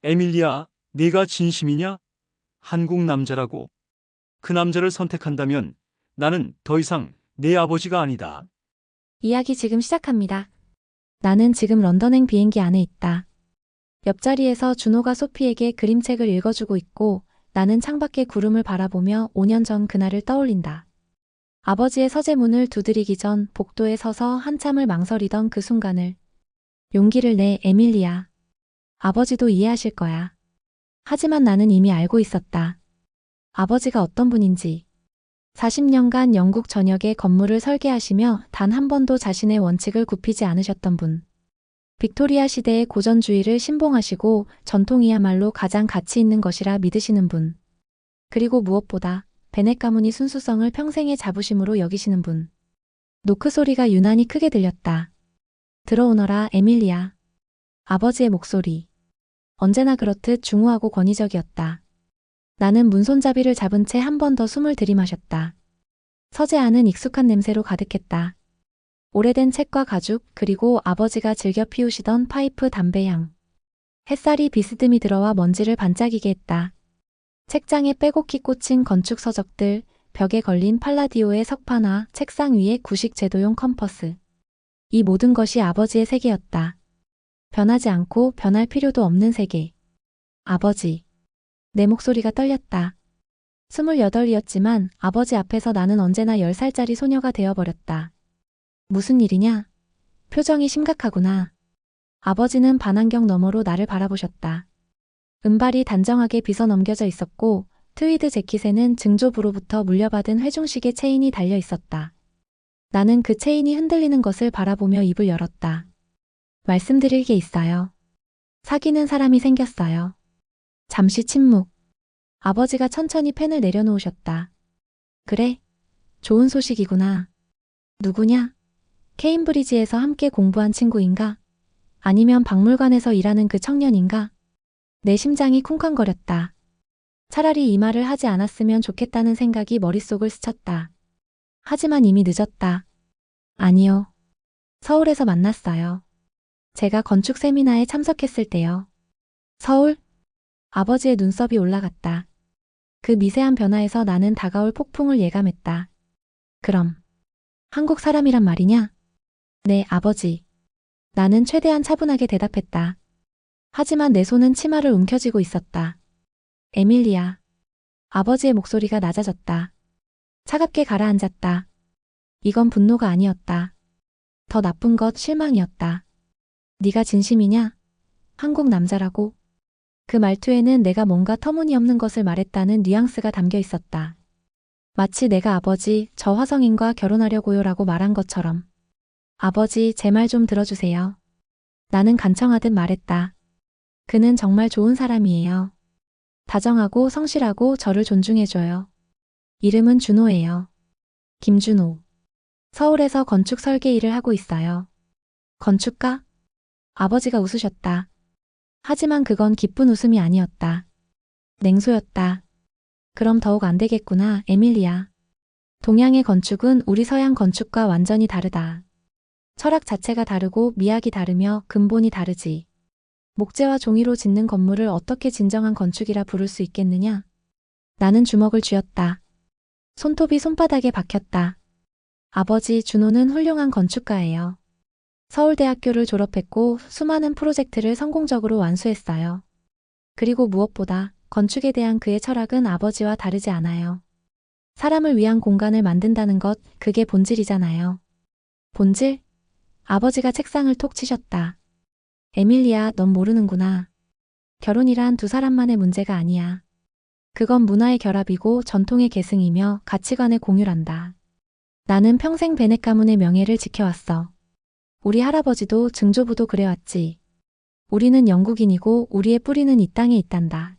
에밀리아, 네가 진심이냐? 한국 남자라고. 그 남자를 선택한다면 나는 더 이상 네 아버지가 아니다. 이야기 지금 시작합니다. 나는 지금 런던행 비행기 안에 있다. 옆자리에서 준호가 소피에게 그림책을 읽어주고 있고 나는 창밖의 구름을 바라보며 5년 전 그날을 떠올린다. 아버지의 서재문을 두드리기 전 복도에 서서 한참을 망설이던 그 순간을. 용기를 내, 에밀리아. 아버지도 이해하실 거야. 하지만 나는 이미 알고 있었다. 아버지가 어떤 분인지. 40년간 영국 전역의 건물을 설계하시며 단 한 번도 자신의 원칙을 굽히지 않으셨던 분. 빅토리아 시대의 고전주의를 신봉하시고 전통이야말로 가장 가치 있는 것이라 믿으시는 분. 그리고 무엇보다 베넷 가문이 순수성을 평생의 자부심으로 여기시는 분. 노크 소리가 유난히 크게 들렸다. 들어오너라, 에밀리아. 아버지의 목소리. 언제나 그렇듯 중후하고 권위적이었다. 나는 문손잡이를 잡은 채 한 번 더 숨을 들이마셨다. 서재 안은 익숙한 냄새로 가득했다. 오래된 책과 가죽, 그리고 아버지가 즐겨 피우시던 파이프 담배향. 햇살이 비스듬히 들어와 먼지를 반짝이게 했다. 책장에 빼곡히 꽂힌 건축 서적들, 벽에 걸린 팔라디오의 석판화, 책상 위에 구식 제도용 컴퍼스. 이 모든 것이 아버지의 세계였다. 변하지 않고 변할 필요도 없는 세계. 아버지. 내 목소리가 떨렸다. 28이었지만 아버지 앞에서 나는 언제나 10살짜리 소녀가 되어버렸다. 무슨 일이냐? 표정이 심각하구나. 아버지는 반안경 너머로 나를 바라보셨다. 은발이 단정하게 빗어 넘겨져 있었고 트위드 재킷에는 증조부로부터 물려받은 회중식의 체인이 달려 있었다. 나는 그 체인이 흔들리는 것을 바라보며 입을 열었다. 말씀드릴 게 있어요. 사귀는 사람이 생겼어요. 잠시 침묵. 아버지가 천천히 펜을 내려놓으셨다. 그래? 좋은 소식이구나. 누구냐? 케임브리지에서 함께 공부한 친구인가? 아니면 박물관에서 일하는 그 청년인가? 내 심장이 쿵쾅거렸다. 차라리 이 말을 하지 않았으면 좋겠다는 생각이 머릿속을 스쳤다. 하지만 이미 늦었다. 아니요. 서울에서 만났어요. 제가 건축 세미나에 참석했을 때요. 서울? 아버지의 눈썹이 올라갔다. 그 미세한 변화에서 나는 다가올 폭풍을 예감했다. 그럼 한국 사람이란 말이냐? 네, 아버지. 나는 최대한 차분하게 대답했다. 하지만 내 손은 치마를 움켜쥐고 있었다. 에밀리아. 아버지의 목소리가 낮아졌다. 차갑게 가라앉았다. 이건 분노가 아니었다. 더 나쁜 것 실망이었다. 네가 진심이냐? 한국 남자라고? 그 말투에는 내가 뭔가 터무니없는 것을 말했다는 뉘앙스가 담겨 있었다. 마치 내가 아버지, 저 화성인과 결혼하려고요라고 말한 것처럼. 아버지, 제 말 좀 들어주세요. 나는 간청하듯 말했다. 그는 정말 좋은 사람이에요. 다정하고 성실하고 저를 존중해줘요. 이름은 준호예요. 김준호. 서울에서 건축 설계 일을 하고 있어요. 건축가? 아버지가 웃으셨다. 하지만 그건 기쁜 웃음이 아니었다. 냉소였다. 그럼 더욱 안 되겠구나, 에밀리아. 동양의 건축은 우리 서양 건축과 완전히 다르다. 철학 자체가 다르고 미학이 다르며 근본이 다르지. 목재와 종이로 짓는 건물을 어떻게 진정한 건축이라 부를 수 있겠느냐? 나는 주먹을 쥐었다. 손톱이 손바닥에 박혔다. 아버지, 준호는 훌륭한 건축가예요. 서울대학교를 졸업했고 수많은 프로젝트를 성공적으로 완수했어요. 그리고 무엇보다 건축에 대한 그의 철학은 아버지와 다르지 않아요. 사람을 위한 공간을 만든다는 것, 그게 본질이잖아요. 본질? 아버지가 책상을 톡 치셨다. 에밀리아, 넌 모르는구나. 결혼이란 두 사람만의 문제가 아니야. 그건 문화의 결합이고 전통의 계승이며 가치관의 공유란다. 나는 평생 베넷 가문의 명예를 지켜왔어. 우리 할아버지도 증조부도 그래왔지. 우리는 영국인이고 우리의 뿌리는 이 땅에 있단다.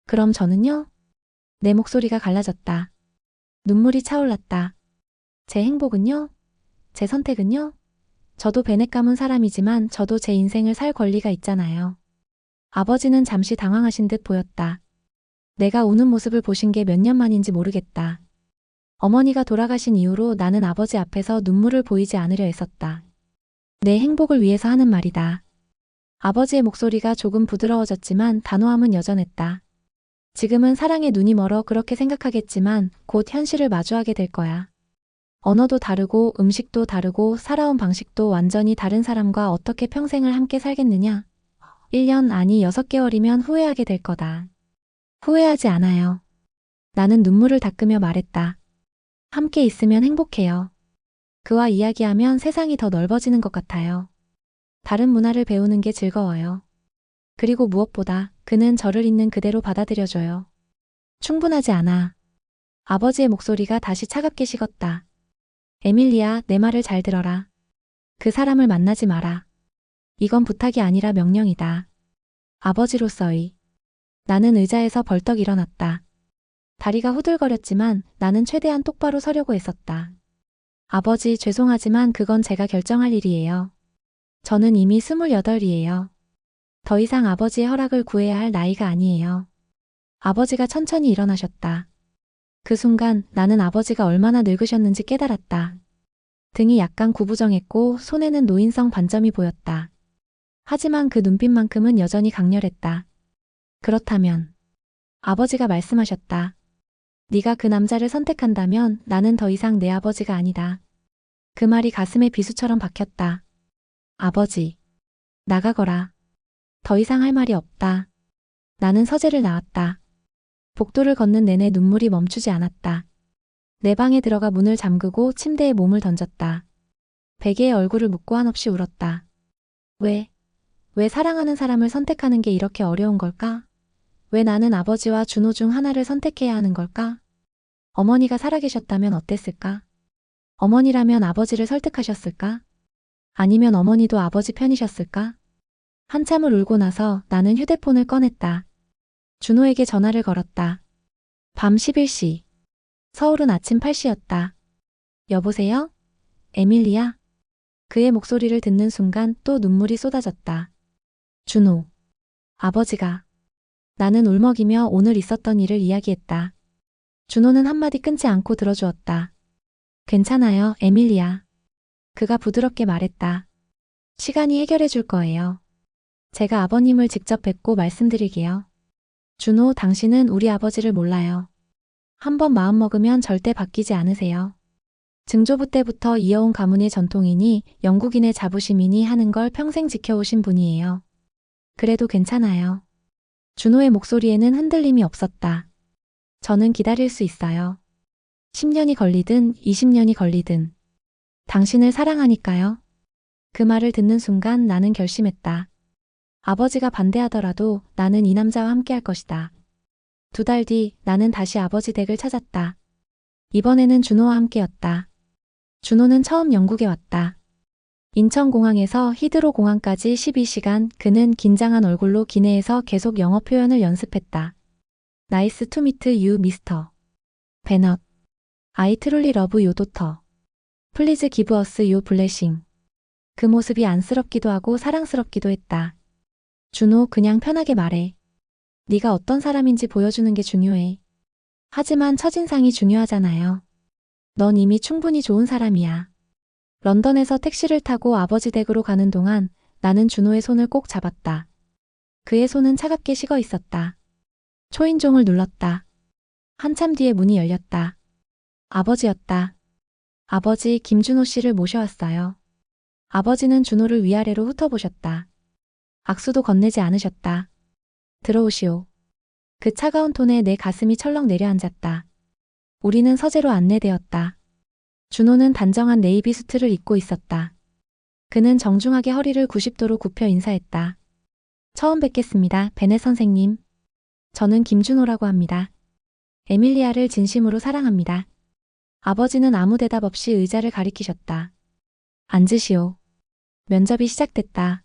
그럼 저는요? 내 목소리가 갈라졌다. 눈물이 차올랐다. 제 행복은요? 제 선택은요? 저도 베넷 가문 사람이지만 저도 제 인생을 살 권리가 있잖아요. 아버지는 잠시 당황하신 듯 보였다. 내가 우는 모습을 보신 게 몇 년 만인지 모르겠다. 어머니가 돌아가신 이후로 나는 아버지 앞에서 눈물을 보이지 않으려 애썼다. 내 행복을 위해서 하는 말이다. 아버지의 목소리가 조금 부드러워졌지만 단호함은 여전했다. 지금은 사랑에 눈이 멀어 그렇게 생각하겠지만 곧 현실을 마주하게 될 거야. 언어도 다르고 음식도 다르고 살아온 방식도 완전히 다른 사람과 어떻게 평생을 함께 살겠느냐? 1년 아니 6개월이면 후회하게 될 거다. 후회하지 않아요. 나는 눈물을 닦으며 말했다. 함께 있으면 행복해요. 그와 이야기하면 세상이 더 넓어지는 것 같아요. 다른 문화를 배우는 게 즐거워요. 그리고 무엇보다 그는 저를 있는 그대로 받아들여줘요. 충분하지 않아. 아버지의 목소리가 다시 차갑게 식었다. 에밀리야, 내 말을 잘 들어라. 그 사람을 만나지 마라. 이건 부탁이 아니라 명령이다. 아버지로서의. 나는 의자에서 벌떡 일어났다. 다리가 후들거렸지만 나는 최대한 똑바로 서려고 했었다. 아버지, 죄송하지만 그건 제가 결정할 일이에요. 저는 이미 28이에요. 더 이상 아버지의 허락을 구해야 할 나이가 아니에요. 아버지가 천천히 일어나셨다. 그 순간 나는 아버지가 얼마나 늙으셨는지 깨달았다. 등이 약간 구부정했고 손에는 노인성 반점이 보였다. 하지만 그 눈빛만큼은 여전히 강렬했다. 그렇다면 아버지가 말씀하셨다. 네가 그 남자를 선택한다면 나는 더 이상 내 아버지가 아니다. 그 말이 가슴에 비수처럼 박혔다. 아버지, 나가거라. 더 이상 할 말이 없다. 나는 서재를 나왔다. 복도를 걷는 내내 눈물이 멈추지 않았다. 내 방에 들어가 문을 잠그고 침대에 몸을 던졌다. 베개에 얼굴을 묻고 한없이 울었다. 왜 사랑하는 사람을 선택하는 게 이렇게 어려운 걸까? 왜 나는 아버지와 준호 중 하나를 선택해야 하는 걸까? 어머니가 살아계셨다면 어땠을까? 어머니라면 아버지를 설득하셨을까? 아니면 어머니도 아버지 편이셨을까? 한참을 울고 나서 나는 휴대폰을 꺼냈다. 준호에게 전화를 걸었다. 밤 11시. 서울은 아침 8시였다. 여보세요? 에밀리야? 그의 목소리를 듣는 순간 또 눈물이 쏟아졌다. 준호. 아버지가. 나는 울먹이며 오늘 있었던 일을 이야기했다. 준호는 한마디 끊지 않고 들어주었다. 괜찮아요, 에밀리야. 그가 부드럽게 말했다. 시간이 해결해 줄 거예요. 제가 아버님을 직접 뵙고 말씀드릴게요. 준호, 당신은 우리 아버지를 몰라요. 한번 마음먹으면 절대 바뀌지 않으세요. 증조부 때부터 이어온 가문의 전통이니 영국인의 자부심이니 하는 걸 평생 지켜오신 분이에요. 그래도 괜찮아요. 준호의 목소리에는 흔들림이 없었다. 저는 기다릴 수 있어요. 10년이 걸리든 20년이 걸리든. 당신을 사랑하니까요. 그 말을 듣는 순간 나는 결심했다. 아버지가 반대하더라도 나는 이 남자와 함께 할 것이다. 2달 뒤 나는 다시 아버지 댁을 찾았다. 이번에는 준호와 함께였다. 준호는 처음 영국에 왔다. 인천공항에서 히드로공항까지 12시간 그는 긴장한 얼굴로 기내에서 계속 영어 표현을 연습했다. 나이스 투 미트 유 미스터 베넛 I truly love you daughter. Please give us your blessing. 그 모습이 안쓰럽기도 하고 사랑스럽기도 했다. 준호, 그냥 편하게 말해. 네가 어떤 사람인지 보여주는 게 중요해. 하지만 첫인상이 중요하잖아요. 넌 이미 충분히 좋은 사람이야. 런던에서 택시를 타고 아버지 댁으로 가는 동안 나는 준호의 손을 꼭 잡았다. 그의 손은 차갑게 식어 있었다. 초인종을 눌렀다. 한참 뒤에 문이 열렸다. 아버지였다. 아버지, 김준호 씨를 모셔왔어요. 아버지는 준호를 위아래로 훑어보셨다. 악수도 건네지 않으셨다. 들어오시오. 그 차가운 톤에 내 가슴이 철렁 내려앉았다. 우리는 서재로 안내되었다. 준호는 단정한 네이비 수트를 입고 있었다. 그는 정중하게 허리를 90도로 굽혀 인사했다. 처음 뵙겠습니다, 베넷 선생님. 저는 김준호라고 합니다. 에밀리아를 진심으로 사랑합니다. 아버지는 아무 대답 없이 의자를 가리키셨다. 앉으시오. 면접이 시작됐다.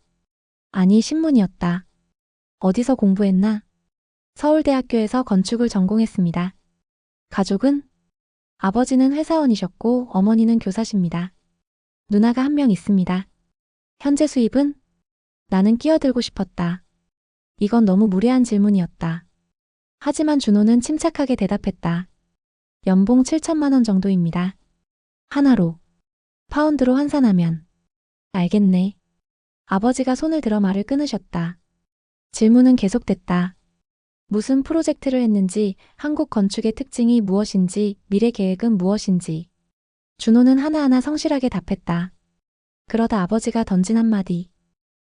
아니, 신문이었다. 어디서 공부했나? 서울대학교에서 건축을 전공했습니다. 가족은? 아버지는 회사원이셨고 어머니는 교사십니다. 누나가 한 명 있습니다. 현재 수입은? 나는 끼어들고 싶었다. 이건 너무 무례한 질문이었다. 하지만 준호는 침착하게 대답했다. 연봉 7천만 원 정도입니다. 하나로. 파운드로 환산하면. 알겠네. 아버지가 손을 들어 말을 끊으셨다. 질문은 계속됐다. 무슨 프로젝트를 했는지, 한국 건축의 특징이 무엇인지, 미래 계획은 무엇인지. 준호는 하나하나 성실하게 답했다. 그러다 아버지가 던진 한마디.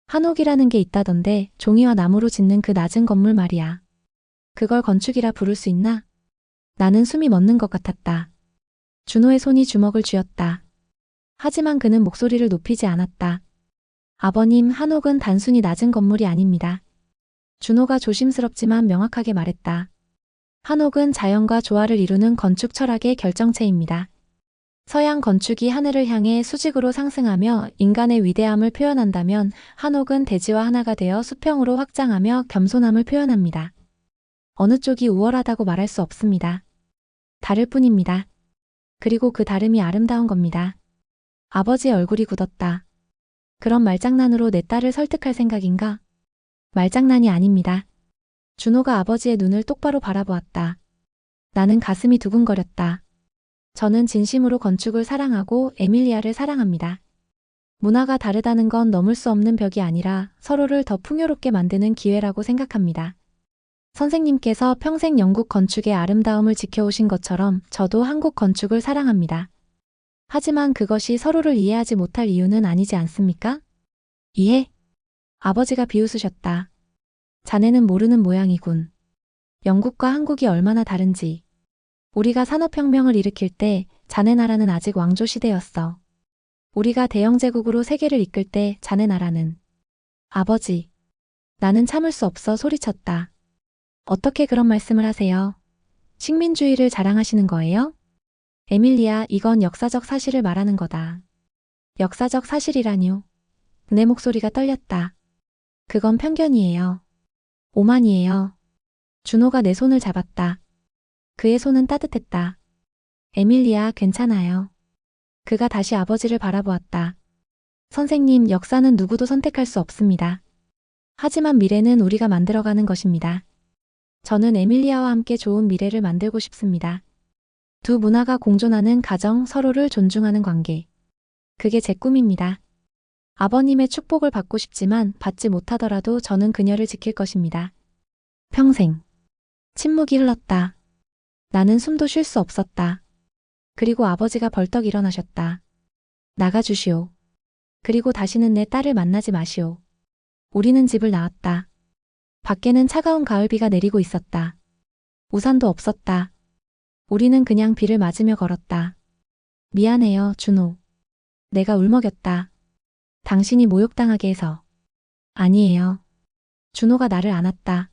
한옥이라는 게 있다던데 종이와 나무로 짓는 그 낮은 건물 말이야. 그걸 건축이라 부를 수 있나? 나는 숨이 멎는 것 같았다. 준호의 손이 주먹을 쥐었다. 하지만 그는 목소리를 높이지 않았다. 아버님, 한옥은 단순히 낮은 건물이 아닙니다. 준호가 조심스럽지만 명확하게 말했다. 한옥은 자연과 조화를 이루는 건축 철학의 결정체입니다. 서양 건축이 하늘을 향해 수직으로 상승하며 인간의 위대함을 표현한다면 한옥은 대지와 하나가 되어 수평으로 확장하며 겸손함을 표현합니다. 어느 쪽이 우월하다고 말할 수 없습니다. 다를 뿐입니다. 그리고 그 다름이 아름다운 겁니다. 아버지의 얼굴이 굳었다. 그런 말장난으로 내 딸을 설득할 생각인가? 말장난이 아닙니다. 준호가 아버지의 눈을 똑바로 바라보았다. 나는 가슴이 두근거렸다. 저는 진심으로 건축을 사랑하고 에밀리아를 사랑합니다. 문화가 다르다는 건 넘을 수 없는 벽이 아니라 서로를 더 풍요롭게 만드는 기회라고 생각합니다. 선생님께서 평생 영국 건축의 아름다움을 지켜오신 것처럼 저도 한국 건축을 사랑합니다. 하지만 그것이 서로를 이해하지 못할 이유는 아니지 않습니까? 이해? 아버지가 비웃으셨다. 자네는 모르는 모양이군. 영국과 한국이 얼마나 다른지. 우리가 산업혁명을 일으킬 때 자네 나라는 아직 왕조 시대였어. 우리가 대영제국으로 세계를 이끌 때 자네 나라는. 아버지. 나는 참을 수 없어 소리쳤다. 어떻게 그런 말씀을 하세요? 식민주의를 자랑하시는 거예요? 에밀리아, 이건 역사적 사실을 말하는 거다. 역사적 사실이라뇨. 내 목소리가 떨렸다. 그건 편견이에요. 오만이에요. 준호가 내 손을 잡았다. 그의 손은 따뜻했다. 에밀리아, 괜찮아요. 그가 다시 아버지를 바라보았다. 선생님, 역사는 누구도 선택할 수 없습니다. 하지만 미래는 우리가 만들어가는 것입니다. 저는 에밀리아와 함께 좋은 미래를 만들고 싶습니다. 두 문화가 공존하는 가정, 서로를 존중하는 관계. 그게 제 꿈입니다. 아버님의 축복을 받고 싶지만 받지 못하더라도 저는 그녀를 지킬 것입니다. 평생. 침묵이 흘렀다. 나는 숨도 쉴 수 없었다. 그리고 아버지가 벌떡 일어나셨다. 나가주시오. 그리고 다시는 내 딸을 만나지 마시오. 우리는 집을 나왔다. 밖에는 차가운 가을비가 내리고 있었다. 우산도 없었다. 우리는 그냥 비를 맞으며 걸었다. 미안해요, 준호. 내가 울먹였다. 당신이 모욕당하게 해서. 아니에요. 준호가 나를 안았다.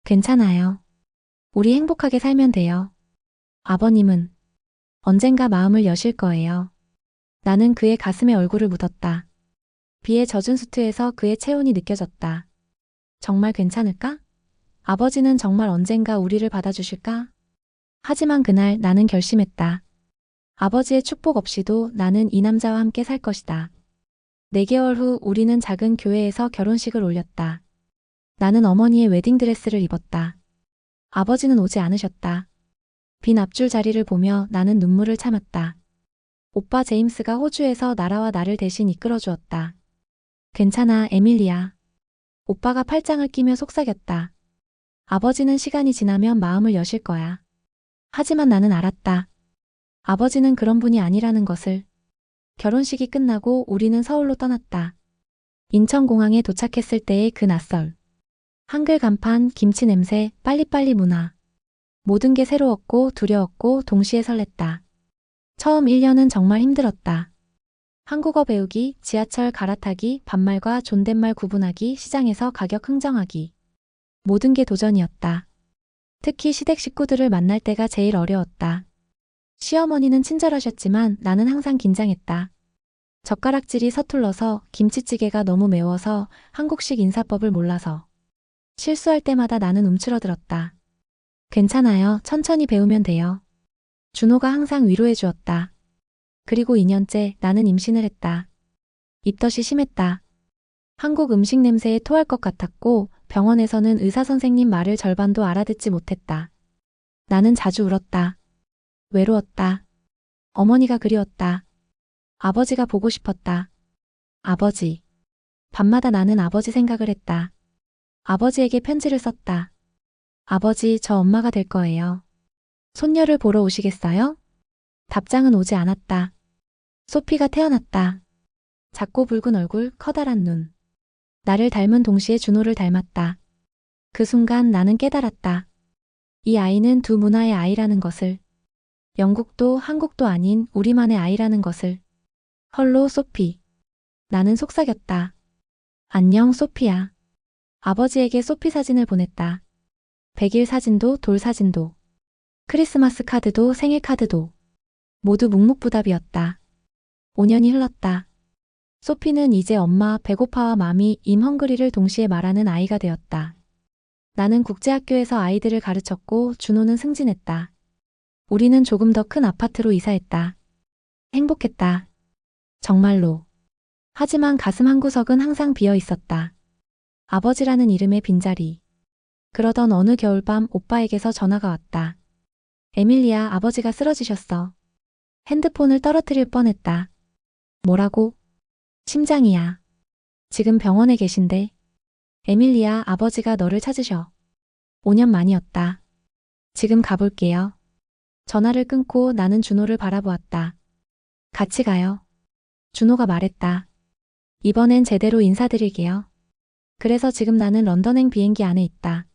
괜찮아요. 우리 행복하게 살면 돼요. 아버님은 언젠가 마음을 여실 거예요. 나는 그의 가슴에 얼굴을 묻었다. 비에 젖은 수트에서 그의 체온이 느껴졌다. 정말 괜찮을까? 아버지는 정말 언젠가 우리를 받아주실까? 하지만 그날 나는 결심했다. 아버지의 축복 없이도 나는 이 남자와 함께 살 것이다. 4개월 후 우리는 작은 교회에서 결혼식을 올렸다. 나는 어머니의 웨딩드레스를 입었다. 아버지는 오지 않으셨다. 빈 앞줄 자리를 보며 나는 눈물을 참았다. 오빠 제임스가 호주에서 나라와 나를 대신 이끌어 주었다. 괜찮아, 에밀리아. 오빠가 팔짱을 끼며 속삭였다. 아버지는 시간이 지나면 마음을 여실 거야. 하지만 나는 알았다. 아버지는 그런 분이 아니라는 것을. 결혼식이 끝나고 우리는 서울로 떠났다. 인천공항에 도착했을 때의 그 낯설. 한글 간판, 김치 냄새, 빨리빨리 문화. 모든 게 새로웠고 두려웠고 동시에 설렜다. 처음 1년은 정말 힘들었다. 한국어 배우기, 지하철 갈아타기, 반말과 존댓말 구분하기, 시장에서 가격 흥정하기. 모든 게 도전이었다. 특히 시댁 식구들을 만날 때가 제일 어려웠다. 시어머니는 친절하셨지만 나는 항상 긴장했다. 젓가락질이 서툴러서, 김치찌개가 너무 매워서, 한국식 인사법을 몰라서. 실수할 때마다 나는 움츠러들었다. 괜찮아요. 천천히 배우면 돼요. 준호가 항상 위로해 주었다. 그리고 2년째 나는 임신을 했다. 입덧이 심했다. 한국 음식 냄새에 토할 것 같았고 병원에서는 의사 선생님 말을 절반도 알아듣지 못했다. 나는 자주 울었다. 외로웠다. 어머니가 그리웠다. 아버지가 보고 싶었다. 아버지. 밤마다 나는 아버지 생각을 했다. 아버지에게 편지를 썼다. 아버지, 저 엄마가 될 거예요. 손녀를 보러 오시겠어요? 답장은 오지 않았다. 소피가 태어났다. 작고 붉은 얼굴, 커다란 눈. 나를 닮은 동시에 준호를 닮았다. 그 순간 나는 깨달았다. 이 아이는 두 문화의 아이라는 것을. 영국도 한국도 아닌 우리만의 아이라는 것을. 헐로 소피. 나는 속삭였다. 안녕 소피야. 아버지에게 소피 사진을 보냈다. 100일 사진도 돌 사진도. 크리스마스 카드도 생일 카드도. 모두 묵묵부답이었다. 5년이 흘렀다. 소피는 이제 엄마, 배고파와 마미, 임 헝그리를 동시에 말하는 아이가 되었다. 나는 국제학교에서 아이들을 가르쳤고 준호는 승진했다. 우리는 조금 더 큰 아파트로 이사했다. 행복했다. 정말로. 하지만 가슴 한구석은 항상 비어 있었다. 아버지라는 이름의 빈자리. 그러던 어느 겨울밤 오빠에게서 전화가 왔다. 에밀리아, 아버지가 쓰러지셨어. 핸드폰을 떨어뜨릴 뻔했다. 뭐라고? 심장이야. 지금 병원에 계신데. 에밀리아, 아버지가 너를 찾으셔. 5년 만이었다. 지금 가볼게요. 전화를 끊고 나는 준호를 바라보았다. 같이 가요. 준호가 말했다. 이번엔 제대로 인사드릴게요. 그래서 지금 나는 런던행 비행기 안에 있다.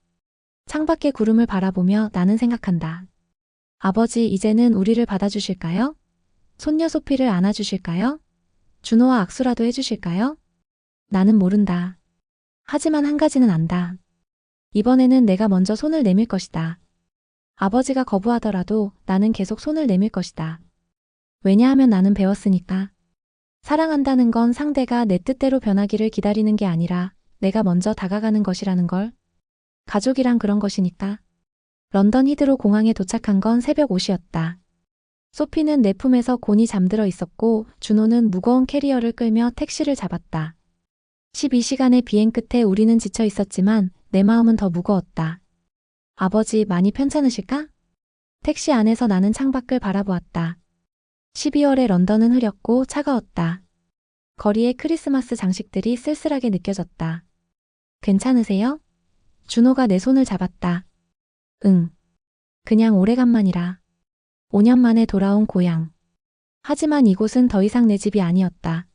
창밖의 구름을 바라보며 나는 생각한다. 아버지, 이제는 우리를 받아주실까요? 손녀 소피를 안아주실까요? 준호와 악수라도 해주실까요? 나는 모른다. 하지만 한 가지는 안다. 이번에는 내가 먼저 손을 내밀 것이다. 아버지가 거부하더라도 나는 계속 손을 내밀 것이다. 왜냐하면 나는 배웠으니까. 사랑한다는 건 상대가 내 뜻대로 변하기를 기다리는 게 아니라 내가 먼저 다가가는 것이라는 걸. 가족이란 그런 것이니까. 런던 히드로 공항에 도착한 건 새벽 5시였다. 소피는 내 품에서 곤히 잠들어 있었고 준호는 무거운 캐리어를 끌며 택시를 잡았다. 12시간의 비행 끝에 우리는 지쳐 있었지만 내 마음은 더 무거웠다. 아버지, 많이 편찮으실까? 택시 안에서 나는 창밖을 바라보았다. 12월의 런던은 흐렸고 차가웠다. 거리에 크리스마스 장식들이 쓸쓸하게 느껴졌다. 괜찮으세요? 준호가 내 손을 잡았다. 응. 그냥 오래간만이라. 5년 만에 돌아온 고향. 하지만 이곳은 더 이상 내 집이 아니었다.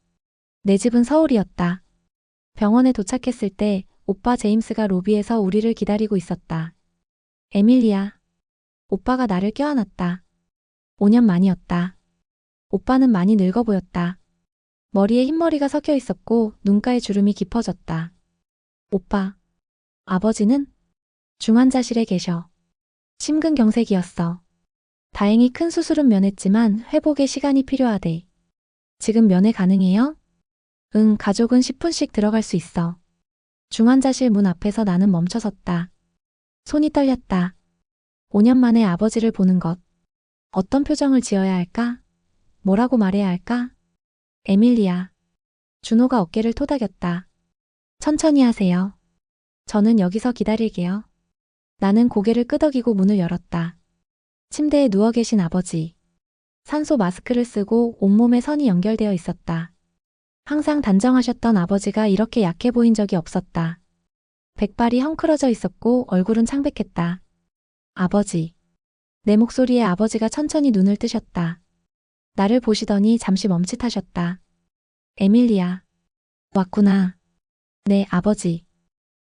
내 집은 서울이었다. 병원에 도착했을 때 오빠 제임스가 로비에서 우리를 기다리고 있었다. 에밀리아. 오빠가 나를 껴안았다. 5년 만이었다. 오빠는 많이 늙어 보였다. 머리에 흰머리가 섞여 있었고 눈가에 주름이 깊어졌다. 오빠. 아버지는? 중환자실에 계셔. 심근경색이었어. 다행히 큰 수술은 면했지만 회복에 시간이 필요하대. 지금 면회 가능해요? 응, 가족은 10분씩 들어갈 수 있어. 중환자실 문 앞에서 나는 멈춰섰다. 손이 떨렸다. 5년 만에 아버지를 보는 것. 어떤 표정을 지어야 할까? 뭐라고 말해야 할까? 에밀리아. 준호가 어깨를 토닥였다. 천천히 하세요. 저는 여기서 기다릴게요. 나는 고개를 끄덕이고 문을 열었다. 침대에 누워 계신 아버지. 산소 마스크를 쓰고 온몸에 선이 연결되어 있었다. 항상 단정하셨던 아버지가 이렇게 약해 보인 적이 없었다. 백발이 헝클어져 있었고 얼굴은 창백했다. 아버지. 내 목소리에 아버지가 천천히 눈을 뜨셨다. 나를 보시더니 잠시 멈칫하셨다. 에밀리아. 왔구나. 네, 아버지.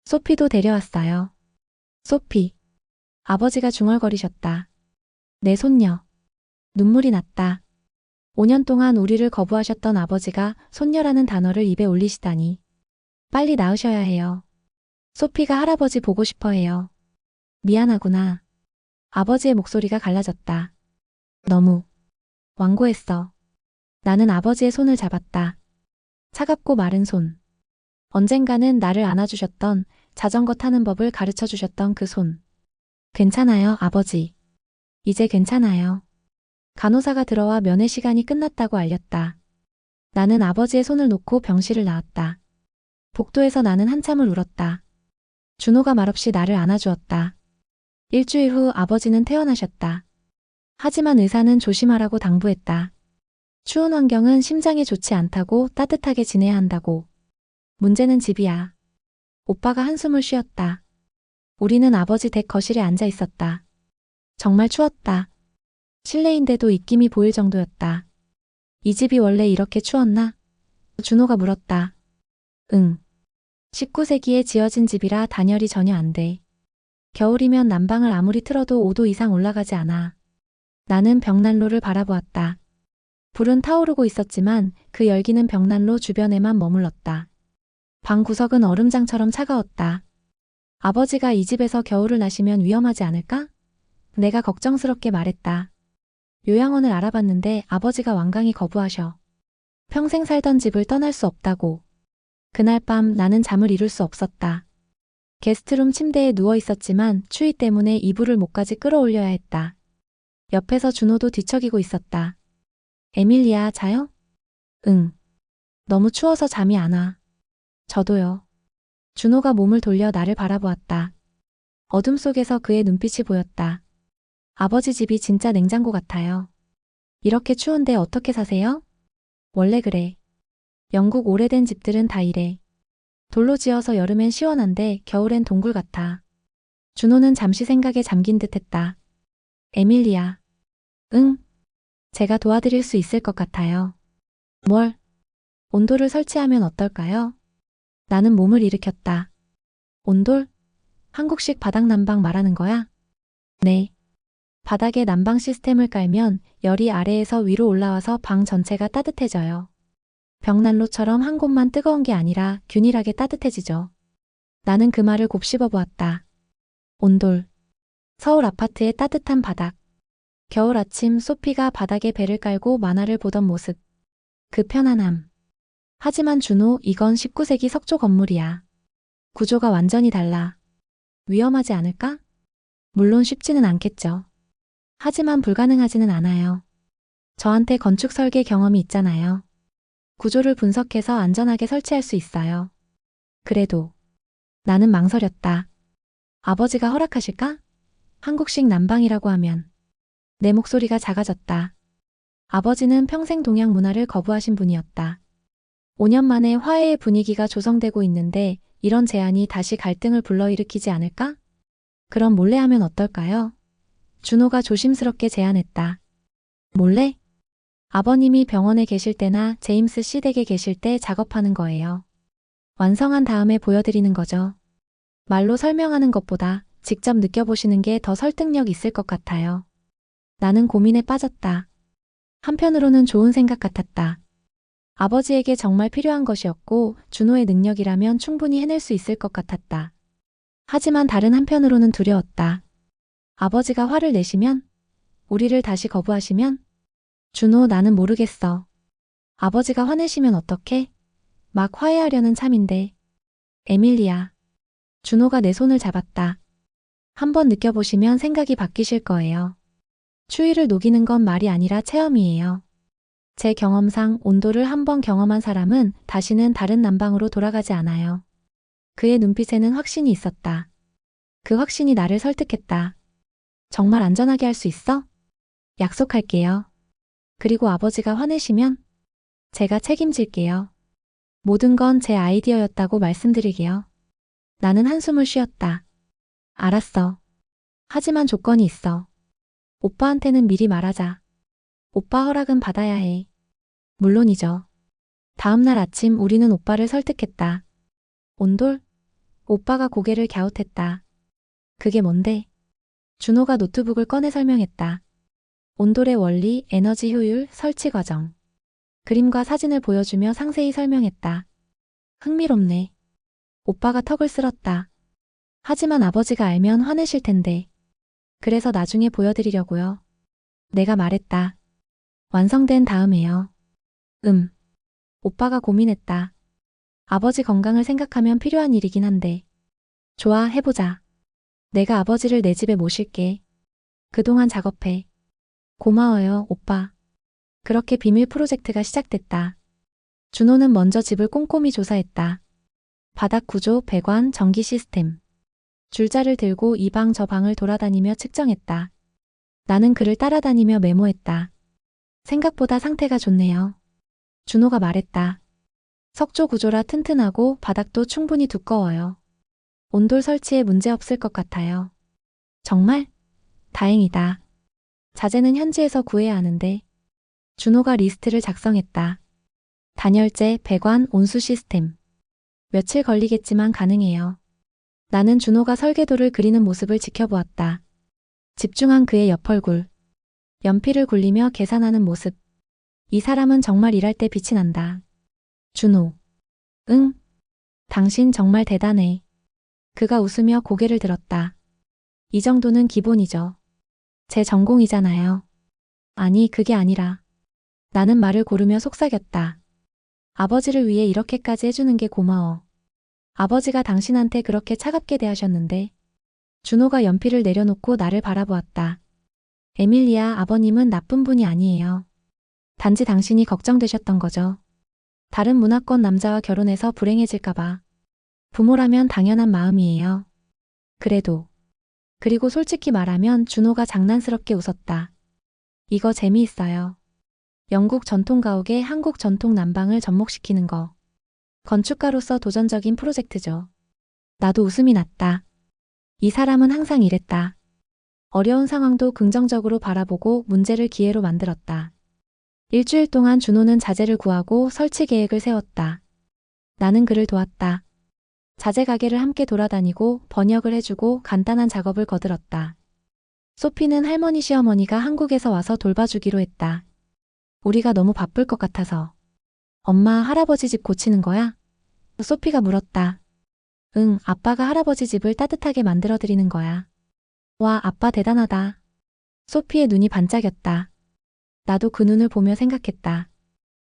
소피도 데려왔어요. 소피. 아버지가 중얼거리셨다. 내 손녀. 눈물이 났다. 5년 동안 우리를 거부하셨던 아버지가 손녀라는 단어를 입에 올리시다니. 빨리 낳으셔야 해요. 소피가 할아버지 보고 싶어 해요. 미안하구나. 아버지의 목소리가 갈라졌다. 너무 완고했어. 나는 아버지의 손을 잡았다. 차갑고 마른 손. 언젠가는 나를 안아주셨던, 자전거 타는 법을 가르쳐 주셨던 그 손. 괜찮아요, 아버지. 이제 괜찮아요. 간호사가 들어와 면회 시간이 끝났다고 알렸다. 나는 아버지의 손을 놓고 병실을 나왔다. 복도에서 나는 한참을 울었다. 준호가 말없이 나를 안아주었다. 일주일 후 아버지는 퇴원하셨다. 하지만 의사는 조심하라고 당부했다. 추운 환경은 심장에 좋지 않다고, 따뜻하게 지내야 한다고. 문제는 집이야. 오빠가 한숨을 쉬었다. 우리는 아버지 댁 거실에 앉아 있었다. 정말 추웠다. 실내인데도 입김이 보일 정도였다. 이 집이 원래 이렇게 추웠나? 준호가 물었다. 응. 19세기에 지어진 집이라 단열이 전혀 안 돼. 겨울이면 난방을 아무리 틀어도 5도 이상 올라가지 않아. 나는 벽난로를 바라보았다. 불은 타오르고 있었지만 그 열기는 벽난로 주변에만 머물렀다. 방 구석은 얼음장처럼 차가웠다. 아버지가 이 집에서 겨울을 나시면 위험하지 않을까? 내가 걱정스럽게 말했다. 요양원을 알아봤는데 아버지가 완강히 거부하셔. 평생 살던 집을 떠날 수 없다고. 그날 밤 나는 잠을 이룰 수 없었다. 게스트룸 침대에 누워 있었지만 추위 때문에 이불을 목까지 끌어올려야 했다. 옆에서 준호도 뒤척이고 있었다. 에밀리아, 자요? 응. 너무 추워서 잠이 안 와. 저도요. 준호가 몸을 돌려 나를 바라보았다. 어둠 속에서 그의 눈빛이 보였다. 아버지 집이 진짜 냉장고 같아요. 이렇게 추운데 어떻게 사세요? 원래 그래. 영국 오래된 집들은 다 이래. 돌로 지어서 여름엔 시원한데 겨울엔 동굴 같아. 준호는 잠시 생각에 잠긴 듯 했다. 에밀리아. 응? 제가 도와드릴 수 있을 것 같아요. 뭘? 온돌을 설치하면 어떨까요? 나는 몸을 일으켰다. 온돌? 한국식 바닥 난방 말하는 거야? 네. 바닥에 난방 시스템을 깔면 열이 아래에서 위로 올라와서 방 전체가 따뜻해져요. 벽난로처럼 한 곳만 뜨거운 게 아니라 균일하게 따뜻해지죠. 나는 그 말을 곱씹어 보았다. 온돌. 서울 아파트의 따뜻한 바닥. 겨울 아침 소피가 바닥에 배를 깔고 만화를 보던 모습. 그 편안함. 하지만 준호, 이건 19세기 석조 건물이야. 구조가 완전히 달라. 위험하지 않을까? 물론 쉽지는 않겠죠. 하지만 불가능하지는 않아요. 저한테 건축 설계 경험이 있잖아요. 구조를 분석해서 안전하게 설치할 수 있어요. 그래도 나는 망설였다. 아버지가 허락하실까? 한국식 난방이라고 하면 내 목소리가 작아졌다. 아버지는 평생 동양 문화를 거부하신 분이었다. 5년 만에 화해의 분위기가 조성되고 있는데 이런 제안이 다시 갈등을 불러일으키지 않을까? 그럼 몰래 하면 어떨까요? 준호가 조심스럽게 제안했다. 몰래? 아버님이 병원에 계실 때나 제임스 씨 댁에 계실 때 작업하는 거예요. 완성한 다음에 보여드리는 거죠. 말로 설명하는 것보다 직접 느껴보시는 게 더 설득력 있을 것 같아요. 나는 고민에 빠졌다. 한편으로는 좋은 생각 같았다. 아버지에게 정말 필요한 것이었고 준호의 능력이라면 충분히 해낼 수 있을 것 같았다. 하지만 다른 한편으로는 두려웠다. 아버지가 화를 내시면? 우리를 다시 거부하시면? 준호, 나는 모르겠어. 아버지가 화내시면 어떡해? 막 화해하려는 참인데. 에밀리아. 준호가 내 손을 잡았다. 한번 느껴보시면 생각이 바뀌실 거예요. 추위를 녹이는 건 말이 아니라 체험이에요. 제 경험상 온도를 한번 경험한 사람은 다시는 다른 난방으로 돌아가지 않아요. 그의 눈빛에는 확신이 있었다. 그 확신이 나를 설득했다. 정말 안전하게 할 수 있어? 약속할게요. 그리고 아버지가 화내시면 제가 책임질게요. 모든 건 제 아이디어였다고 말씀드리게요. 나는 한숨을 쉬었다. 알았어. 하지만 조건이 있어. 오빠한테는 미리 말하자. 오빠 허락은 받아야 해. 물론이죠. 다음날 아침 우리는 오빠를 설득했다. 온돌? 오빠가 고개를 갸웃했다. 그게 뭔데? 준호가 노트북을 꺼내 설명했다. 온돌의 원리, 에너지 효율, 설치 과정. 그림과 사진을 보여주며 상세히 설명했다. 흥미롭네. 오빠가 턱을 쓸었다. 하지만 아버지가 알면 화내실 텐데. 그래서 나중에 보여드리려고요. 내가 말했다. 완성된 다음에요. 오빠가 고민했다. 아버지 건강을 생각하면 필요한 일이긴 한데. 좋아, 해보자. 내가 아버지를 내 집에 모실게. 그동안 작업해. 고마워요, 오빠. 그렇게 비밀 프로젝트가 시작됐다. 준호는 먼저 집을 꼼꼼히 조사했다. 바닥 구조, 배관, 전기 시스템. 줄자를 들고 이 방 저 방을 돌아다니며 측정했다. 나는 그를 따라다니며 메모했다. 생각보다 상태가 좋네요. 준호가 말했다. 석조 구조라 튼튼하고 바닥도 충분히 두꺼워요. 온돌 설치에 문제 없을 것 같아요. 정말? 다행이다. 자재는 현지에서 구해야 하는데. 준호가 리스트를 작성했다. 단열재, 배관, 온수 시스템. 며칠 걸리겠지만 가능해요. 나는 준호가 설계도를 그리는 모습을 지켜보았다. 집중한 그의 옆얼굴. 연필을 굴리며 계산하는 모습. 이 사람은 정말 일할 때 빛이 난다. 준호. 응. 당신 정말 대단해. 그가 웃으며 고개를 들었다. 이 정도는 기본이죠. 제 전공이잖아요. 아니, 그게 아니라. 나는 말을 고르며 속삭였다. 아버지를 위해 이렇게까지 해주는 게 고마워. 아버지가 당신한테 그렇게 차갑게 대하셨는데. 준호가 연필을 내려놓고 나를 바라보았다. 에밀리아, 아버님은 나쁜 분이 아니에요. 단지 당신이 걱정되셨던 거죠. 다른 문화권 남자와 결혼해서 불행해질까봐. 부모라면 당연한 마음이에요. 그래도. 그리고 솔직히 말하면 준호가 장난스럽게 웃었다. 이거 재미있어요. 영국 전통 가옥에 한국 전통 난방을 접목시키는 거. 건축가로서 도전적인 프로젝트죠. 나도 웃음이 났다. 이 사람은 항상 이랬다. 어려운 상황도 긍정적으로 바라보고 문제를 기회로 만들었다. 일주일 동안 준호는 자재를 구하고 설치 계획을 세웠다. 나는 그를 도왔다. 자재 가게를 함께 돌아다니고 번역을 해주고 간단한 작업을 거들었다. 소피는 할머니 시어머니가 한국에서 와서 돌봐주기로 했다. 우리가 너무 바쁠 것 같아서. 엄마, 할아버지 집 고치는 거야? 소피가 물었다. 응, 아빠가 할아버지 집을 따뜻하게 만들어드리는 거야. 와, 아빠 대단하다. 소피의 눈이 반짝였다. 나도 그 눈을 보며 생각했다.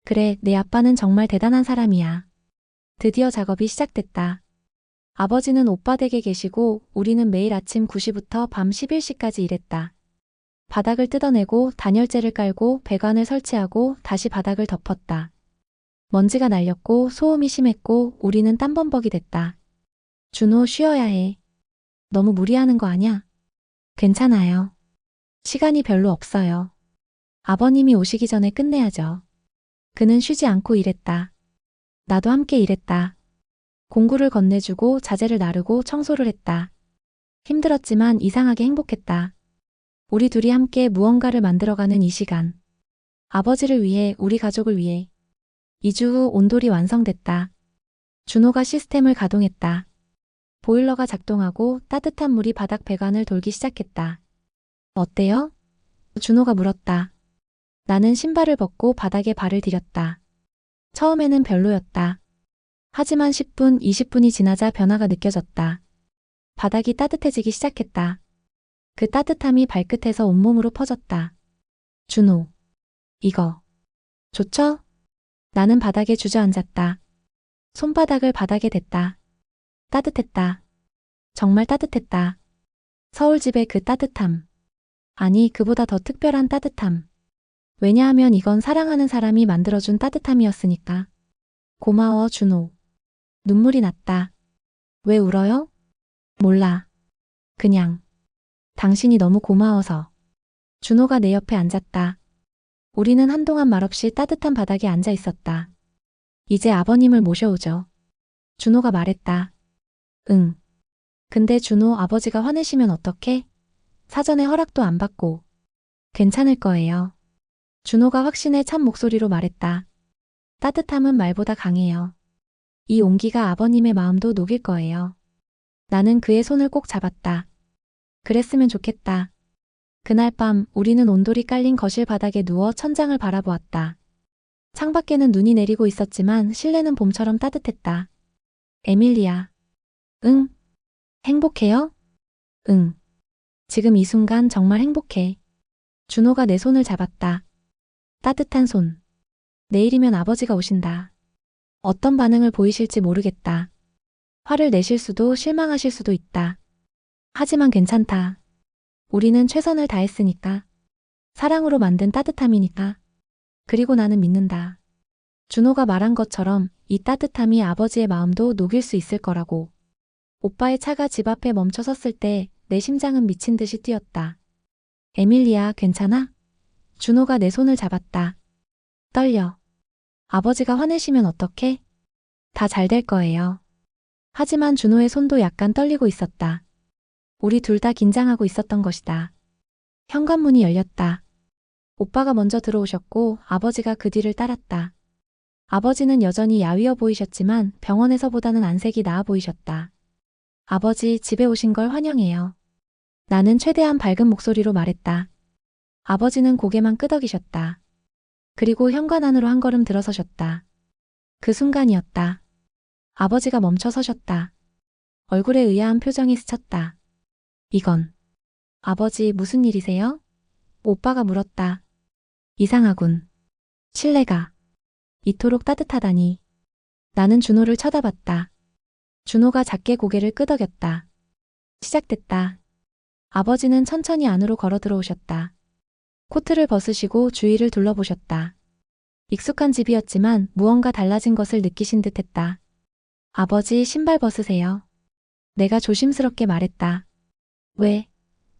그래, 내 아빠는 정말 대단한 사람이야. 드디어 작업이 시작됐다. 아버지는 오빠 댁에 계시고 우리는 매일 아침 9시부터 밤 11시까지 일했다. 바닥을 뜯어내고 단열재를 깔고 배관을 설치하고 다시 바닥을 덮었다. 먼지가 날렸고 소음이 심했고 우리는 땀범벅이 됐다. 준호, 쉬어야 해. 너무 무리하는 거 아냐? 괜찮아요. 시간이 별로 없어요. 아버님이 오시기 전에 끝내야죠. 그는 쉬지 않고 일했다. 나도 함께 일했다. 공구를 건네주고 자재를 나르고 청소를 했다. 힘들었지만 이상하게 행복했다. 우리 둘이 함께 무언가를 만들어가는 이 시간. 아버지를 위해, 우리 가족을 위해. 2주 후 온돌이 완성됐다. 준호가 시스템을 가동했다. 보일러가 작동하고 따뜻한 물이 바닥 배관을 돌기 시작했다. 어때요? 준호가 물었다. 나는 신발을 벗고 바닥에 발을 디뎠다. 처음에는 별로였다. 하지만 10분, 20분이 지나자 변화가 느껴졌다. 바닥이 따뜻해지기 시작했다. 그 따뜻함이 발끝에서 온몸으로 퍼졌다. 준호. 이거. 좋죠? 나는 바닥에 주저앉았다. 손바닥을 바닥에 댔다. 따뜻했다. 정말 따뜻했다. 서울집의 그 따뜻함. 아니, 그보다 더 특별한 따뜻함. 왜냐하면 이건 사랑하는 사람이 만들어준 따뜻함이었으니까. 고마워, 준호. 눈물이 났다. 왜 울어요? 몰라. 그냥. 당신이 너무 고마워서. 준호가 내 옆에 앉았다. 우리는 한동안 말없이 따뜻한 바닥에 앉아 있었다. 이제 아버님을 모셔오죠. 준호가 말했다. 응. 근데 준호, 아버지가 화내시면 어떡해? 사전에 허락도 안 받고. 괜찮을 거예요. 준호가 확신에 찬 목소리로 말했다. 따뜻함은 말보다 강해요. 이 온기가 아버님의 마음도 녹일 거예요. 나는 그의 손을 꼭 잡았다. 그랬으면 좋겠다. 그날 밤 우리는 온돌이 깔린 거실 바닥에 누워 천장을 바라보았다. 창밖에는 눈이 내리고 있었지만 실내는 봄처럼 따뜻했다. 에밀리아. 응? 행복해요? 응. 지금 이 순간 정말 행복해. 준호가 내 손을 잡았다. 따뜻한 손. 내일이면 아버지가 오신다. 어떤 반응을 보이실지 모르겠다. 화를 내실 수도 실망하실 수도 있다. 하지만 괜찮다. 우리는 최선을 다했으니까. 사랑으로 만든 따뜻함이니까. 그리고 나는 믿는다. 준호가 말한 것처럼 이 따뜻함이 아버지의 마음도 녹일 수 있을 거라고. 오빠의 차가 집 앞에 멈춰 섰을 때 내 심장은 미친 듯이 뛰었다. 에밀리아, 괜찮아? 준호가 내 손을 잡았다. 떨려. 아버지가 화내시면 어떡해? 다 잘 될 거예요. 하지만 준호의 손도 약간 떨리고 있었다. 우리 둘 다 긴장하고 있었던 것이다. 현관문이 열렸다. 오빠가 먼저 들어오셨고 아버지가 그 뒤를 따랐다. 아버지는 여전히 야위어 보이셨지만 병원에서보다는 안색이 나아 보이셨다. 아버지, 집에 오신 걸 환영해요. 나는 최대한 밝은 목소리로 말했다. 아버지는 고개만 끄덕이셨다. 그리고 현관 안으로 한 걸음 들어서셨다. 그 순간이었다. 아버지가 멈춰 서셨다. 얼굴에 의아한 표정이 스쳤다. 이건. 아버지, 무슨 일이세요? 오빠가 물었다. 이상하군. 실내가 이토록 따뜻하다니. 나는 준호를 쳐다봤다. 준호가 작게 고개를 끄덕였다. 시작됐다. 아버지는 천천히 안으로 걸어 들어오셨다. 코트를 벗으시고 주위를 둘러보셨다. 익숙한 집이었지만 무언가 달라진 것을 느끼신 듯했다. 아버지, 신발 벗으세요. 내가 조심스럽게 말했다. 왜?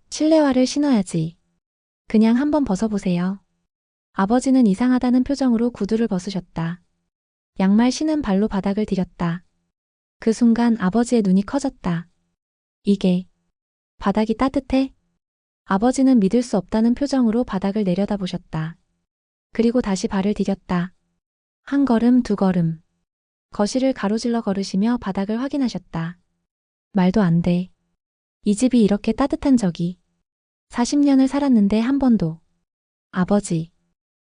실내화를 신어야지. 그냥 한번 벗어보세요. 아버지는 이상하다는 표정으로 구두를 벗으셨다. 양말 신은 발로 바닥을 디뎠다. 그 순간 아버지의 눈이 커졌다. 이게 바닥이 따뜻해? 아버지는 믿을 수 없다는 표정으로 바닥을 내려다보셨다. 그리고 다시 발을 디뎠다. 한 걸음, 두 걸음. 거실을 가로질러 걸으시며 바닥을 확인하셨다. 말도 안 돼. 이 집이 이렇게 따뜻한 적이 40년을 살았는데 한 번도. 아버지.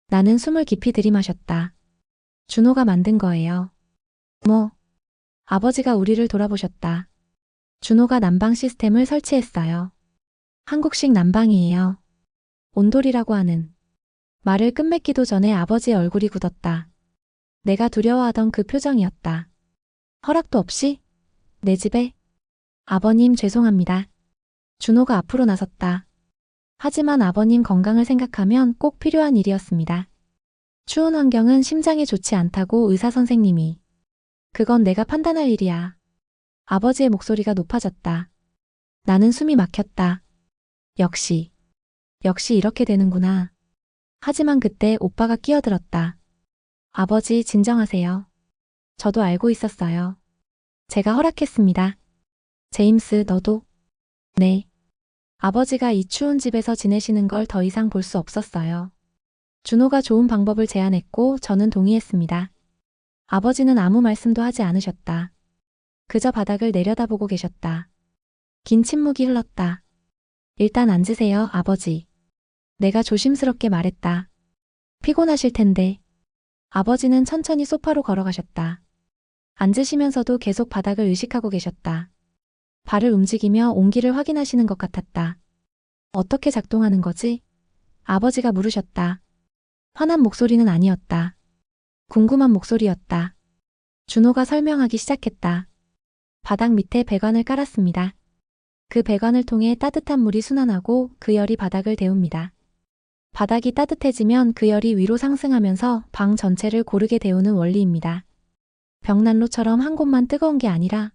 나는 숨을 깊이 들이마셨다. 준호가 만든 거예요. 뭐? 아버지가 우리를 돌아보셨다. 준호가 난방 시스템을 설치했어요. 한국식 난방이에요. 온돌이라고 하는. 말을 끝맺기도 전에 아버지의 얼굴이 굳었다. 내가 두려워하던 그 표정이었다. 허락도 없이? 내 집에? 아버님, 죄송합니다. 준호가 앞으로 나섰다. 하지만 아버님 건강을 생각하면 꼭 필요한 일이었습니다. 추운 환경은 심장에 좋지 않다고 의사 선생님이. 그건 내가 판단할 일이야. 아버지의 목소리가 높아졌다. 나는 숨이 막혔다. 역시 이렇게 되는구나. 하지만 그때 오빠가 끼어들었다. 아버지, 진정하세요. 저도 알고 있었어요. 제가 허락했습니다. 제임스, 너도? 네. 아버지가 이 추운 집에서 지내시는 걸 더 이상 볼 수 없었어요. 준호가 좋은 방법을 제안했고 저는 동의했습니다. 아버지는 아무 말씀도 하지 않으셨다. 그저 바닥을 내려다보고 계셨다. 긴 침묵이 흘렀다. 일단 앉으세요, 아버지. 내가 조심스럽게 말했다. 피곤하실 텐데. 아버지는 천천히 소파로 걸어가셨다. 앉으시면서도 계속 바닥을 의식하고 계셨다. 발을 움직이며 온기를 확인하시는 것 같았다. 어떻게 작동하는 거지? 아버지가 물으셨다. 화난 목소리는 아니었다. 궁금한 목소리였다. 준호가 설명하기 시작했다. 바닥 밑에 배관을 깔았습니다. 그 배관을 통해 따뜻한 물이 순환하고 그 열이 바닥을 데웁니다. 바닥이 따뜻해지면 그 열이 위로 상승하면서 방 전체를 고르게 데우는 원리입니다. 벽난로처럼 한 곳만 뜨거운 게 아니라,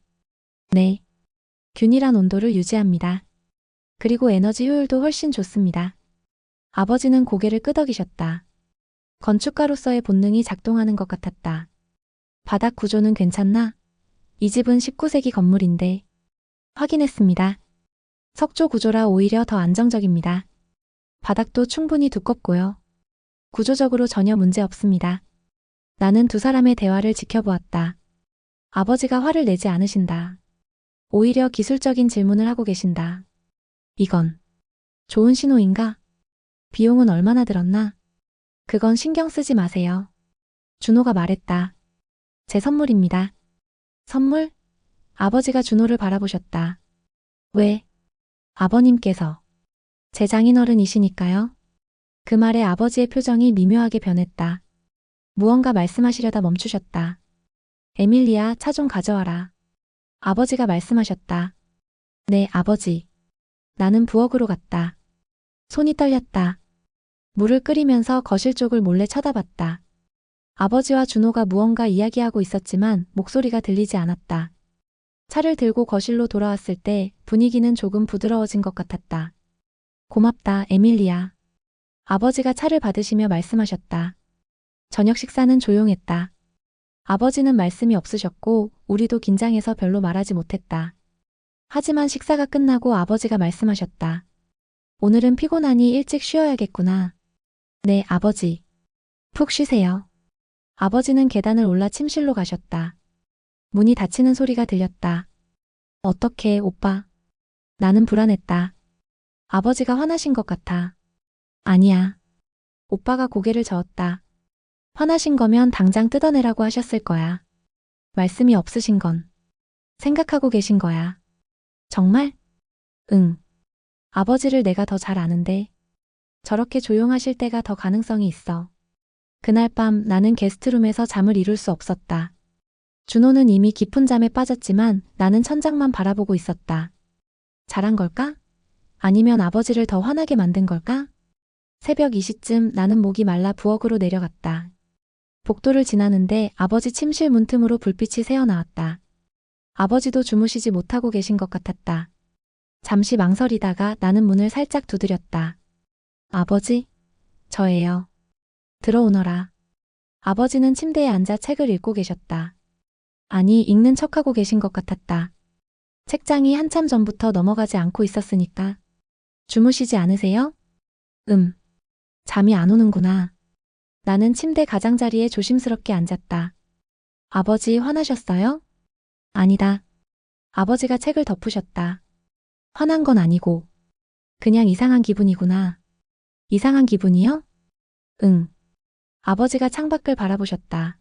네, 균일한 온도를 유지합니다. 그리고 에너지 효율도 훨씬 좋습니다. 아버지는 고개를 끄덕이셨다. 건축가로서의 본능이 작동하는 것 같았다. 바닥 구조는 괜찮나? 이 집은 19세기 건물인데. 확인했습니다. 석조 구조라 오히려 더 안정적입니다. 바닥도 충분히 두껍고요. 구조적으로 전혀 문제 없습니다. 나는 두 사람의 대화를 지켜보았다. 아버지가 화를 내지 않으신다. 오히려 기술적인 질문을 하고 계신다. 이건 좋은 신호인가? 비용은 얼마나 들었나? 그건 신경 쓰지 마세요. 준호가 말했다. 제 선물입니다. 선물? 아버지가 준호를 바라보셨다. 왜? 아버님께서. 제 장인어른이시니까요. 그 말에 아버지의 표정이 미묘하게 변했다. 무언가 말씀하시려다 멈추셨다. 에밀리아, 차 좀 가져와라. 아버지가 말씀하셨다. 네, 아버지. 나는 부엌으로 갔다. 손이 떨렸다. 물을 끓이면서 거실 쪽을 몰래 쳐다봤다. 아버지와 준호가 무언가 이야기하고 있었지만 목소리가 들리지 않았다. 차를 들고 거실로 돌아왔을 때 분위기는 조금 부드러워진 것 같았다. 고맙다, 에밀리아. 아버지가 차를 받으시며 말씀하셨다. 저녁 식사는 조용했다. 아버지는 말씀이 없으셨고 우리도 긴장해서 별로 말하지 못했다. 하지만 식사가 끝나고 아버지가 말씀하셨다. 오늘은 피곤하니 일찍 쉬어야겠구나. 네, 아버지. 푹 쉬세요. 아버지는 계단을 올라 침실로 가셨다. 문이 닫히는 소리가 들렸다. 어떡해, 오빠. 나는 불안했다. 아버지가 화나신 것 같아. 아니야. 오빠가 고개를 저었다. 화나신 거면 당장 뜯어내라고 하셨을 거야. 말씀이 없으신 건 생각하고 계신 거야. 정말? 응. 아버지를 내가 더 잘 아는데 저렇게 조용하실 때가 더 가능성이 있어. 그날 밤 나는 게스트룸에서 잠을 이룰 수 없었다. 준호는 이미 깊은 잠에 빠졌지만 나는 천장만 바라보고 있었다. 잘한 걸까? 아니면 아버지를 더 화나게 만든 걸까? 새벽 2시쯤 나는 목이 말라 부엌으로 내려갔다. 복도를 지나는데 아버지 침실 문틈으로 불빛이 새어나왔다. 아버지도 주무시지 못하고 계신 것 같았다. 잠시 망설이다가 나는 문을 살짝 두드렸다. 아버지? 저예요. 들어오너라. 아버지는 침대에 앉아 책을 읽고 계셨다. 아니, 읽는 척하고 계신 것 같았다. 책장이 한참 전부터 넘어가지 않고 있었으니까. 주무시지 않으세요? 잠이 안 오는구나. 나는 침대 가장자리에 조심스럽게 앉았다. 아버지 화나셨어요? 아니다. 아버지가 책을 덮으셨다. 화난 건 아니고 그냥 이상한 기분이구나. 이상한 기분이요? 응. 아버지가 창밖을 바라보셨다.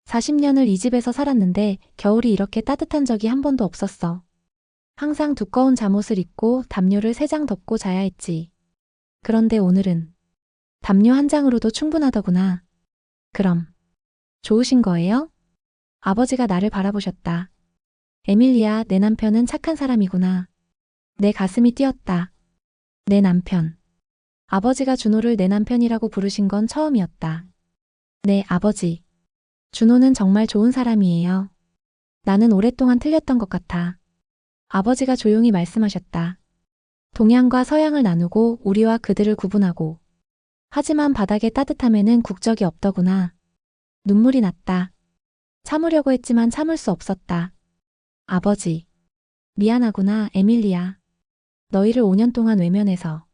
40년을 이 집에서 살았는데 겨울이 이렇게 따뜻한 적이 한 번도 없었어. 항상 두꺼운 잠옷을 입고 담요를 3장 덮고 자야 했지. 그런데 오늘은 담요 한 장으로도 충분하더구나. 그럼 좋으신 거예요? 아버지가 나를 바라보셨다. 에밀리아, 내 남편은 착한 사람이구나. 내 가슴이 뛰었다. 내 남편. 아버지가 준호를 내 남편이라고 부르신 건 처음이었다. 네, 아버지. 준호는 정말 좋은 사람이에요. 나는 오랫동안 틀렸던 것 같아. 아버지가 조용히 말씀하셨다. 동양과 서양을 나누고 우리와 그들을 구분하고. 하지만 바닥의 따뜻함에는 국적이 없더구나. 눈물이 났다. 참으려고 했지만 참을 수 없었다. 아버지. 미안하구나, 에밀리아. 너희를 5년 동안 외면해서.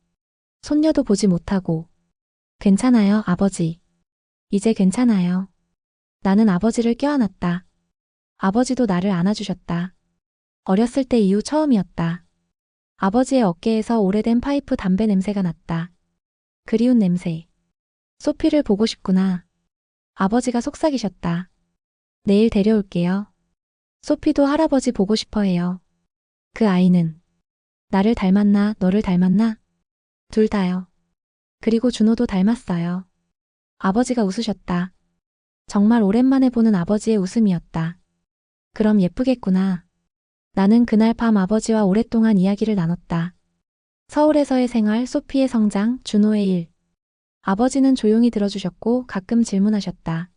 손녀도 보지 못하고. 괜찮아요, 아버지. 이제 괜찮아요. 나는 아버지를 껴안았다. 아버지도 나를 안아주셨다. 어렸을 때 이후 처음이었다. 아버지의 어깨에서 오래된 파이프 담배 냄새가 났다. 그리운 냄새. 소피를 보고 싶구나. 아버지가 속삭이셨다. 내일 데려올게요. 소피도 할아버지 보고 싶어 해요. 그 아이는 나를 닮았나, 너를 닮았나? 둘 다요. 그리고 준호도 닮았어요. 아버지가 웃으셨다. 정말 오랜만에 보는 아버지의 웃음이었다. 그럼 예쁘겠구나. 나는 그날 밤 아버지와 오랫동안 이야기를 나눴다. 서울에서의 생활, 소피의 성장, 준호의 일. 아버지는 조용히 들어주셨고 가끔 질문하셨다.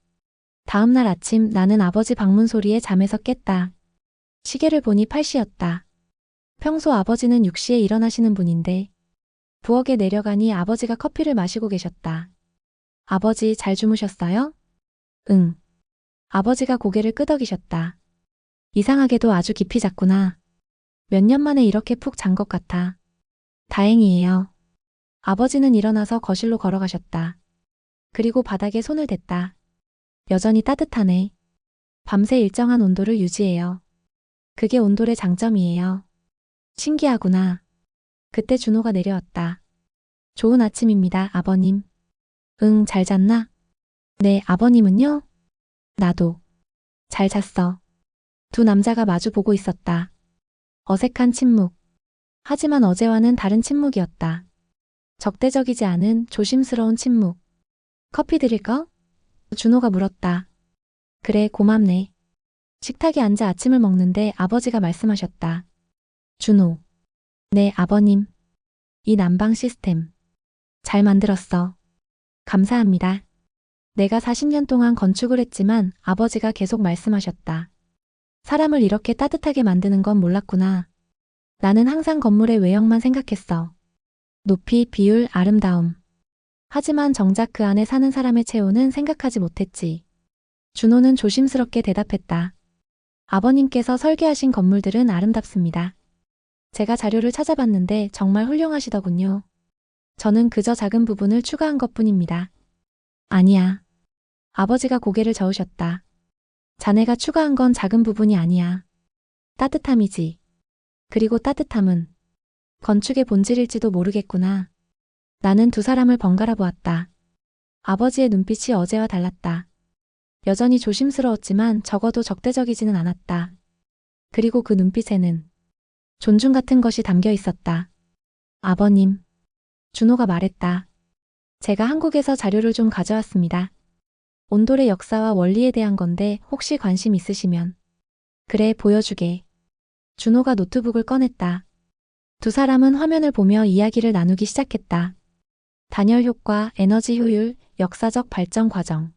다음 날 아침 나는 아버지 방문 소리에 잠에서 깼다. 시계를 보니 8시였다. 평소 아버지는 6시에 일어나시는 분인데 부엌에 내려가니 아버지가 커피를 마시고 계셨다. 아버지 잘 주무셨어요? 응. 아버지가 고개를 끄덕이셨다. 이상하게도 아주 깊이 잤구나. 몇 년 만에 이렇게 푹 잔 것 같아. 다행이에요. 아버지는 일어나서 거실로 걸어가셨다. 그리고 바닥에 손을 댔다. 여전히 따뜻하네. 밤새 일정한 온도를 유지해요. 그게 온돌의 장점이에요. 신기하구나. 그때 준호가 내려왔다. 좋은 아침입니다, 아버님. 응, 잘 잤나? 네, 아버님은요? 나도. 잘 잤어. 두 남자가 마주 보고 있었다. 어색한 침묵. 하지만 어제와는 다른 침묵이었다. 적대적이지 않은 조심스러운 침묵. 커피 드릴까? 준호가 물었다. 그래, 고맙네. 식탁에 앉아 아침을 먹는데 아버지가 말씀하셨다. 준호. 네, 아버님. 이 난방 시스템. 잘 만들었어. 감사합니다. 내가 40년 동안 건축을 했지만 아버지가 계속 말씀하셨다. 사람을 이렇게 따뜻하게 만드는 건 몰랐구나. 나는 항상 건물의 외형만 생각했어. 높이, 비율, 아름다움. 하지만 정작 그 안에 사는 사람의 체온은 생각하지 못했지. 준호는 조심스럽게 대답했다. 아버님께서 설계하신 건물들은 아름답습니다. 제가 자료를 찾아봤는데 정말 훌륭하시더군요. 저는 그저 작은 부분을 추가한 것뿐입니다. 아니야. 아버지가 고개를 저으셨다. 자네가 추가한 건 작은 부분이 아니야. 따뜻함이지. 그리고 따뜻함은 건축의 본질일지도 모르겠구나. 나는 두 사람을 번갈아 보았다. 아버지의 눈빛이 어제와 달랐다. 여전히 조심스러웠지만 적어도 적대적이지는 않았다. 그리고 그 눈빛에는 존중 같은 것이 담겨 있었다. 아버님. 준호가 말했다. 제가 한국에서 자료를 좀 가져왔습니다. 온돌의 역사와 원리에 대한 건데 혹시 관심 있으시면. 그래, 보여주게. 준호가 노트북을 꺼냈다. 두 사람은 화면을 보며 이야기를 나누기 시작했다. 단열 효과, 에너지 효율, 역사적 발전 과정.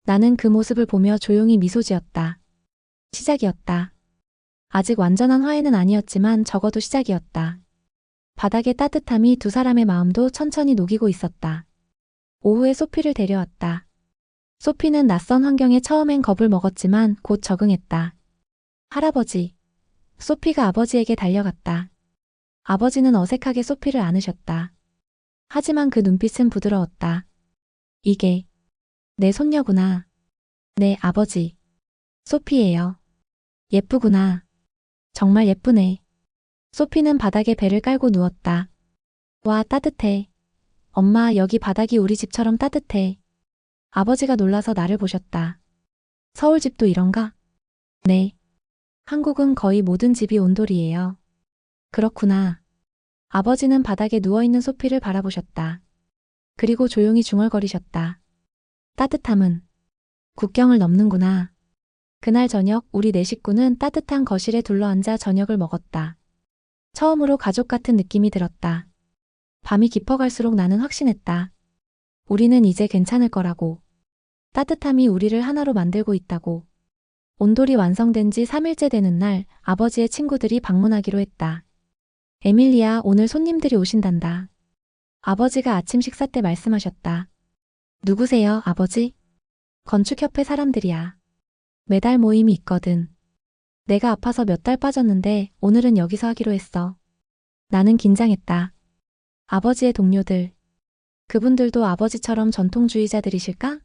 나는 그 모습을 보며 조용히 미소 지었다. 시작이었다. 아직 완전한 화해는 아니었지만 적어도 시작이었다. 바닥의 따뜻함이 두 사람의 마음도 천천히 녹이고 있었다. 오후에 소피를 데려왔다. 소피는 낯선 환경에 처음엔 겁을 먹었지만 곧 적응했다. 할아버지. 소피가 아버지에게 달려갔다. 아버지는 어색하게 소피를 안으셨다. 하지만 그 눈빛은 부드러웠다. 이게 내 손녀구나. 네, 아버지. 소피예요. 예쁘구나. 정말 예쁘네. 소피는 바닥에 배를 깔고 누웠다. 와, 따뜻해. 엄마, 여기 바닥이 우리 집처럼 따뜻해. 아버지가 놀라서 나를 보셨다. 서울 집도 이런가? 네. 한국은 거의 모든 집이 온돌이에요. 그렇구나. 아버지는 바닥에 누워있는 소피를 바라보셨다. 그리고 조용히 중얼거리셨다. 따뜻함은 국경을 넘는구나. 그날 저녁 우리 네 식구는 따뜻한 거실에 둘러앉아 저녁을 먹었다. 처음으로 가족 같은 느낌이 들었다. 밤이 깊어갈수록 나는 확신했다. 우리는 이제 괜찮을 거라고. 따뜻함이 우리를 하나로 만들고 있다고. 온돌이 완성된 지 3일째 되는 날 아버지의 친구들이 방문하기로 했다. 에밀리아, 오늘 손님들이 오신단다. 아버지가 아침 식사 때 말씀하셨다. 누구세요, 아버지? 건축협회 사람들이야. 매달 모임이 있거든. 내가 아파서 몇 달 빠졌는데 오늘은 여기서 하기로 했어. 나는 긴장했다. 아버지의 동료들. 그분들도 아버지처럼 전통주의자들이실까?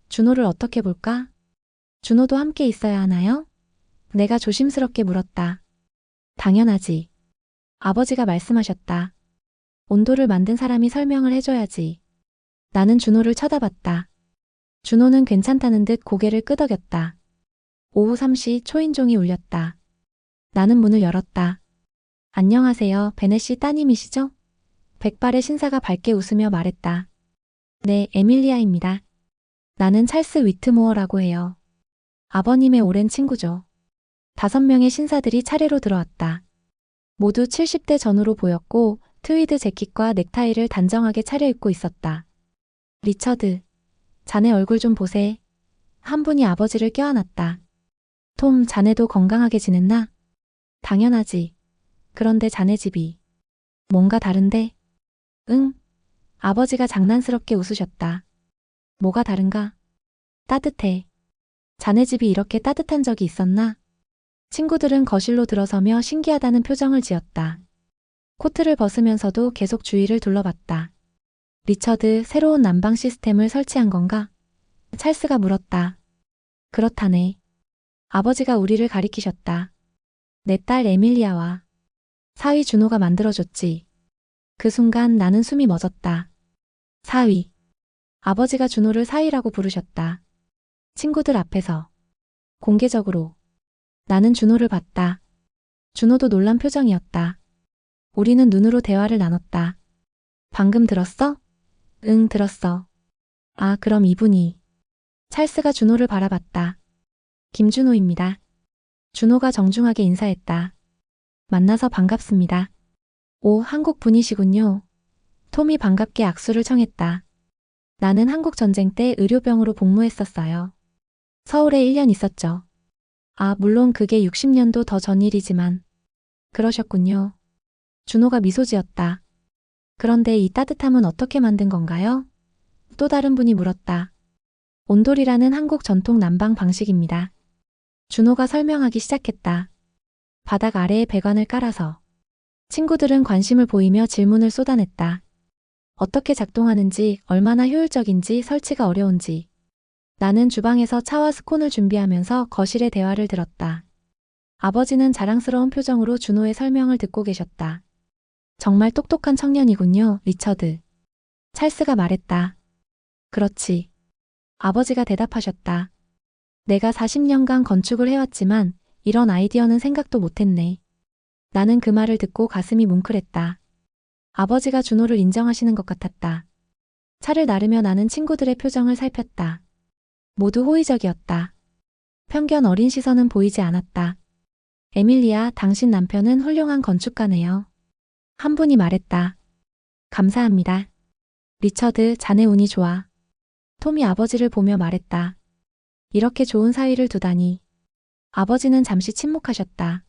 준호를 어떻게 볼까? 준호도 함께 있어야 하나요? 내가 조심스럽게 물었다. 당연하지. 아버지가 말씀하셨다. 온도를 만든 사람이 설명을 해줘야지. 나는 준호를 쳐다봤다. 준호는 괜찮다는 듯 고개를 끄덕였다. 오후 3시 초인종이 울렸다. 나는 문을 열었다. 안녕하세요, 베넷씨 따님이시죠? 백발의 신사가 밝게 웃으며 말했다. 네, 에밀리아입니다. 나는 찰스 위트모어라고 해요. 아버님의 오랜 친구죠. 5명의 신사들이 차례로 들어왔다. 모두 70대 전후로 보였고 트위드 재킷과 넥타이를 단정하게 차려입고 있었다. 리처드, 자네 얼굴 좀 보세. 한 분이 아버지를 껴안았다. 톰, 자네도 건강하게 지냈나? 당연하지. 그런데 자네 집이 뭔가 다른데? 응? 아버지가 장난스럽게 웃으셨다. 뭐가 다른가? 따뜻해. 자네 집이 이렇게 따뜻한 적이 있었나? 친구들은 거실로 들어서며 신기하다는 표정을 지었다. 코트를 벗으면서도 계속 주위를 둘러봤다. 리처드, 새로운 난방 시스템을 설치한 건가? 찰스가 물었다. 그렇다네. 아버지가 우리를 가리키셨다. 내 딸 에밀리아와 사위 준호가 만들어줬지. 그 순간 나는 숨이 멎었다. 사위. 아버지가 준호를 사위라고 부르셨다. 친구들 앞에서. 공개적으로. 나는 준호를 봤다. 준호도 놀란 표정이었다. 우리는 눈으로 대화를 나눴다. 방금 들었어? 응, 들었어. 아, 그럼 이분이. 찰스가 준호를 바라봤다. 김준호입니다. 준호가 정중하게 인사했다. 만나서 반갑습니다. 오, 한국 분이시군요. 톰이 반갑게 악수를 청했다. 나는 한국 전쟁 때 의료병으로 복무했었어요. 서울에 1년 있었죠. 아, 물론 그게 60년도 더 전 일이지만. 그러셨군요. 준호가 미소 지었다. 그런데 이 따뜻함은 어떻게 만든 건가요? 또 다른 분이 물었다. 온돌이라는 한국 전통 난방 방식입니다. 준호가 설명하기 시작했다. 바닥 아래에 배관을 깔아서. 친구들은 관심을 보이며 질문을 쏟아냈다. 어떻게 작동하는지, 얼마나 효율적인지, 설치가 어려운지. 나는 주방에서 차와 스콘을 준비하면서 거실의 대화를 들었다. 아버지는 자랑스러운 표정으로 준호의 설명을 듣고 계셨다. 정말 똑똑한 청년이군요, 리처드. 찰스가 말했다. 그렇지. 아버지가 대답하셨다. 내가 40년간 건축을 해왔지만 이런 아이디어는 생각도 못했네. 나는 그 말을 듣고 가슴이 뭉클했다. 아버지가 준호를 인정하시는 것 같았다. 차를 나르며 나는 친구들의 표정을 살폈다. 모두 호의적이었다. 편견 어린 시선은 보이지 않았다. 에밀리아, 당신 남편은 훌륭한 건축가네요. 한 분이 말했다. 감사합니다. 리처드, 자네 운이 좋아. 톰이 아버지를 보며 말했다. 이렇게 좋은 사이를 두다니. 아버지는 잠시 침묵하셨다.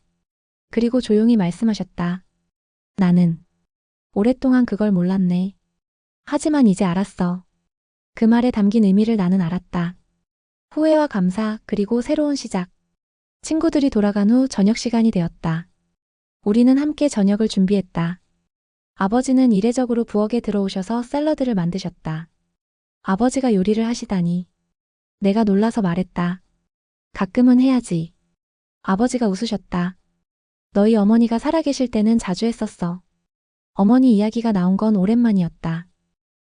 그리고 조용히 말씀하셨다. 나는 오랫동안 그걸 몰랐네. 하지만 이제 알았어. 그 말에 담긴 의미를 나는 알았다. 후회와 감사, 그리고 새로운 시작. 친구들이 돌아간 후 저녁 시간이 되었다. 우리는 함께 저녁을 준비했다. 아버지는 이례적으로 부엌에 들어오셔서 샐러드를 만드셨다. 아버지가 요리를 하시다니. 내가 놀라서 말했다. 가끔은 해야지. 아버지가 웃으셨다. 너희 어머니가 살아계실 때는 자주 했었어. 어머니 이야기가 나온 건 오랜만이었다.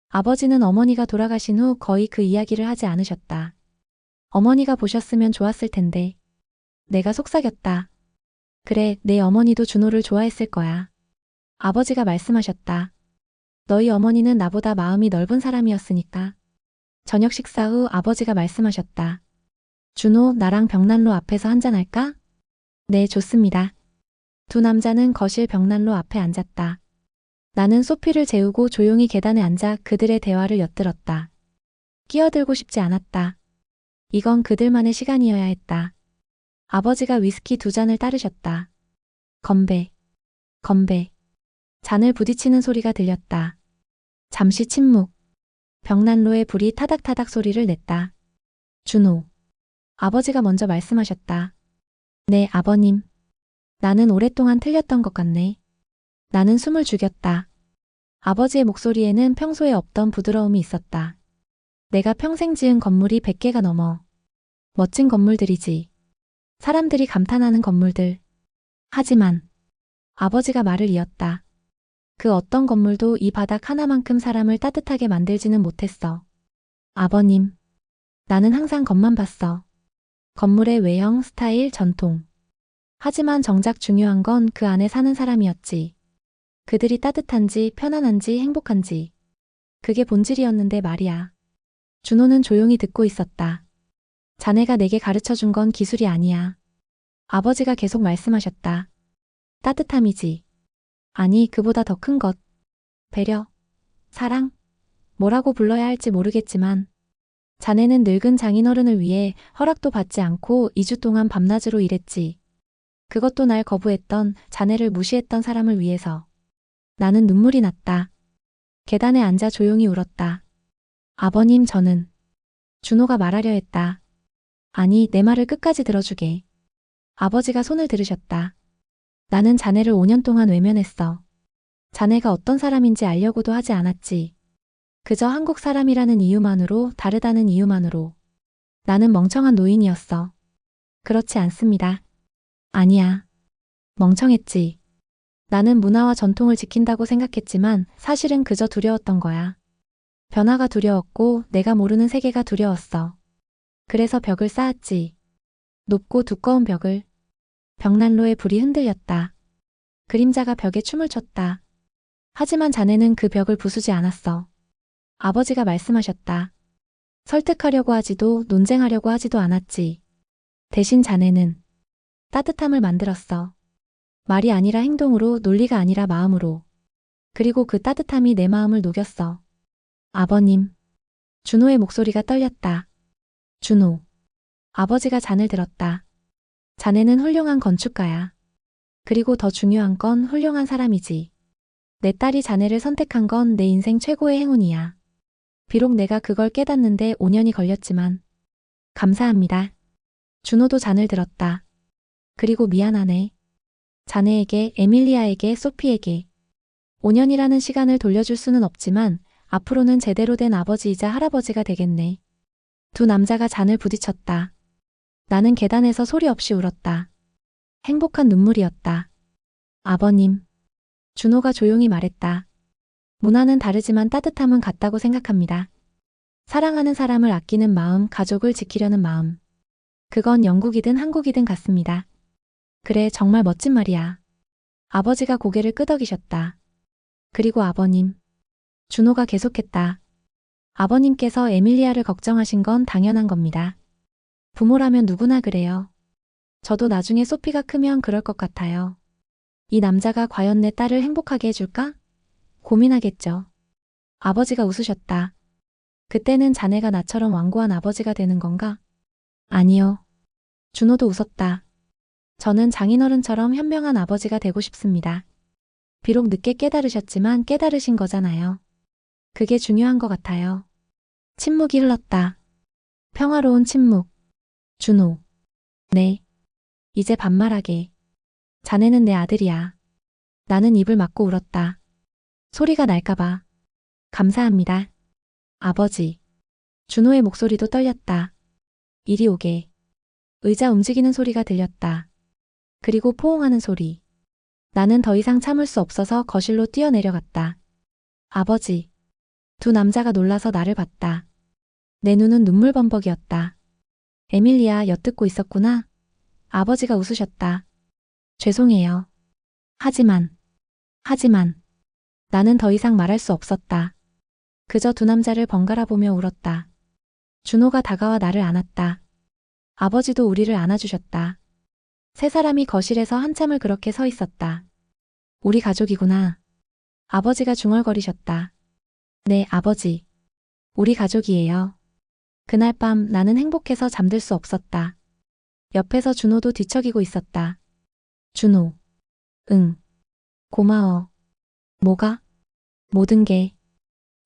아버지는 어머니가 돌아가신 후 거의 그 이야기를 하지 않으셨다. 어머니가 보셨으면 좋았을 텐데. 내가 속삭였다. 그래, 내 어머니도 준호를 좋아했을 거야. 아버지가 말씀하셨다. 너희 어머니는 나보다 마음이 넓은 사람이었으니까. 저녁 식사 후 아버지가 말씀하셨다. 준호, 나랑 벽난로 앞에서 한잔할까? 네, 좋습니다. 두 남자는 거실 벽난로 앞에 앉았다. 나는 소피를 재우고 조용히 계단에 앉아 그들의 대화를 엿들었다. 끼어들고 싶지 않았다. 이건 그들만의 시간이어야 했다. 아버지가 위스키 2잔을 따르셨다. 건배, 건배. 잔을 부딪히는 소리가 들렸다. 잠시 침묵. 벽난로의 불이 타닥타닥 소리를 냈다. 준호. 아버지가 먼저 말씀하셨다. 네, 아버님. 나는 오랫동안 틀렸던 것 같네. 나는 숨을 죽였다. 아버지의 목소리에는 평소에 없던 부드러움이 있었다. 내가 평생 지은 건물이 100개가 넘어. 멋진 건물들이지. 사람들이 감탄하는 건물들. 하지만 아버지가 말을 이었다. 그 어떤 건물도 이 바닥 하나만큼 사람을 따뜻하게 만들지는 못했어. 아버님. 나는 항상 겉만 봤어. 건물의 외형, 스타일, 전통. 하지만 정작 중요한 건 그 안에 사는 사람이었지. 그들이 따뜻한지, 편안한지, 행복한지. 그게 본질이었는데 말이야. 준호는 조용히 듣고 있었다. 자네가 내게 가르쳐준 건 기술이 아니야. 아버지가 계속 말씀하셨다. 따뜻함이지. 아니, 그보다 더 큰 것. 배려, 사랑? 뭐라고 불러야 할지 모르겠지만 자네는 늙은 장인어른을 위해 허락도 받지 않고 2주 동안 밤낮으로 일했지. 그것도 날 거부했던, 자네를 무시했던 사람을 위해서. 나는 눈물이 났다. 계단에 앉아 조용히 울었다. 아버님, 저는. 준호가 말하려 했다. 아니, 내 말을 끝까지 들어주게. 아버지가 손을 들으셨다. 나는 자네를 5년 동안 외면했어. 자네가 어떤 사람인지 알려고도 하지 않았지. 그저 한국 사람이라는 이유만으로, 다르다는 이유만으로. 나는 멍청한 노인이었어. 그렇지 않습니다. 아니야. 멍청했지. 나는 문화와 전통을 지킨다고 생각했지만 사실은 그저 두려웠던 거야. 변화가 두려웠고 내가 모르는 세계가 두려웠어. 그래서 벽을 쌓았지. 높고 두꺼운 벽을. 벽난로에 불이 흔들렸다. 그림자가 벽에 춤을 췄다. 하지만 자네는 그 벽을 부수지 않았어. 아버지가 말씀하셨다. 설득하려고 하지도 논쟁하려고 하지도 않았지. 대신 자네는 따뜻함을 만들었어. 말이 아니라 행동으로, 논리가 아니라 마음으로. 그리고 그 따뜻함이 내 마음을 녹였어. 아버님. 준호의 목소리가 떨렸다. 준호. 아버지가 잔을 들었다. 자네는 훌륭한 건축가야. 그리고 더 중요한 건 훌륭한 사람이지. 내 딸이 자네를 선택한 건 내 인생 최고의 행운이야. 비록 내가 그걸 깨닫는데 5년이 걸렸지만. 감사합니다. 준호도 잔을 들었다. 그리고 미안하네. 자네에게, 에밀리아에게, 소피에게. 5년이라는 시간을 돌려줄 수는 없지만 앞으로는 제대로 된 아버지이자 할아버지가 되겠네. 두 남자가 잔을 부딪혔다. 나는 계단에서 소리 없이 울었다. 행복한 눈물이었다. 아버님. 준호가 조용히 말했다. 문화는 다르지만 따뜻함은 같다고 생각합니다. 사랑하는 사람을 아끼는 마음, 가족을 지키려는 마음. 그건 영국이든 한국이든 같습니다. 그래, 정말 멋진 말이야. 아버지가 고개를 끄덕이셨다. 그리고 아버님. 준호가 계속했다. 아버님께서 에밀리아를 걱정하신 건 당연한 겁니다. 부모라면 누구나 그래요. 저도 나중에 소피가 크면 그럴 것 같아요. 이 남자가 과연 내 딸을 행복하게 해줄까? 고민하겠죠. 아버지가 웃으셨다. 그때는 자네가 나처럼 완고한 아버지가 되는 건가? 아니요. 준호도 웃었다. 저는 장인어른처럼 현명한 아버지가 되고 싶습니다. 비록 늦게 깨달으셨지만 깨달으신 거잖아요. 그게 중요한 것 같아요. 침묵이 흘렀다. 평화로운 침묵. 준호. 네. 이제 반말하게. 자네는 내 아들이야. 나는 입을 막고 울었다. 소리가 날까봐. 감사합니다. 아버지. 준호의 목소리도 떨렸다. 이리 오게. 의자 움직이는 소리가 들렸다. 그리고 포옹하는 소리. 나는 더 이상 참을 수 없어서 거실로 뛰어내려갔다. 아버지. 두 남자가 놀라서 나를 봤다. 내 눈은 눈물범벅이었다. 에밀리아, 엿듣고 있었구나. 아버지가 웃으셨다. 죄송해요. 하지만. 나는 더 이상 말할 수 없었다. 그저 두 남자를 번갈아 보며 울었다. 준호가 다가와 나를 안았다. 아버지도 우리를 안아주셨다. 세 사람이 거실에서 한참을 그렇게 서 있었다. 우리 가족이구나. 아버지가 중얼거리셨다. 네, 아버지. 우리 가족이에요. 그날 밤 나는 행복해서 잠들 수 없었다. 옆에서 준호도 뒤척이고 있었다. 준호. 응. 고마워. 뭐가? 모든 게.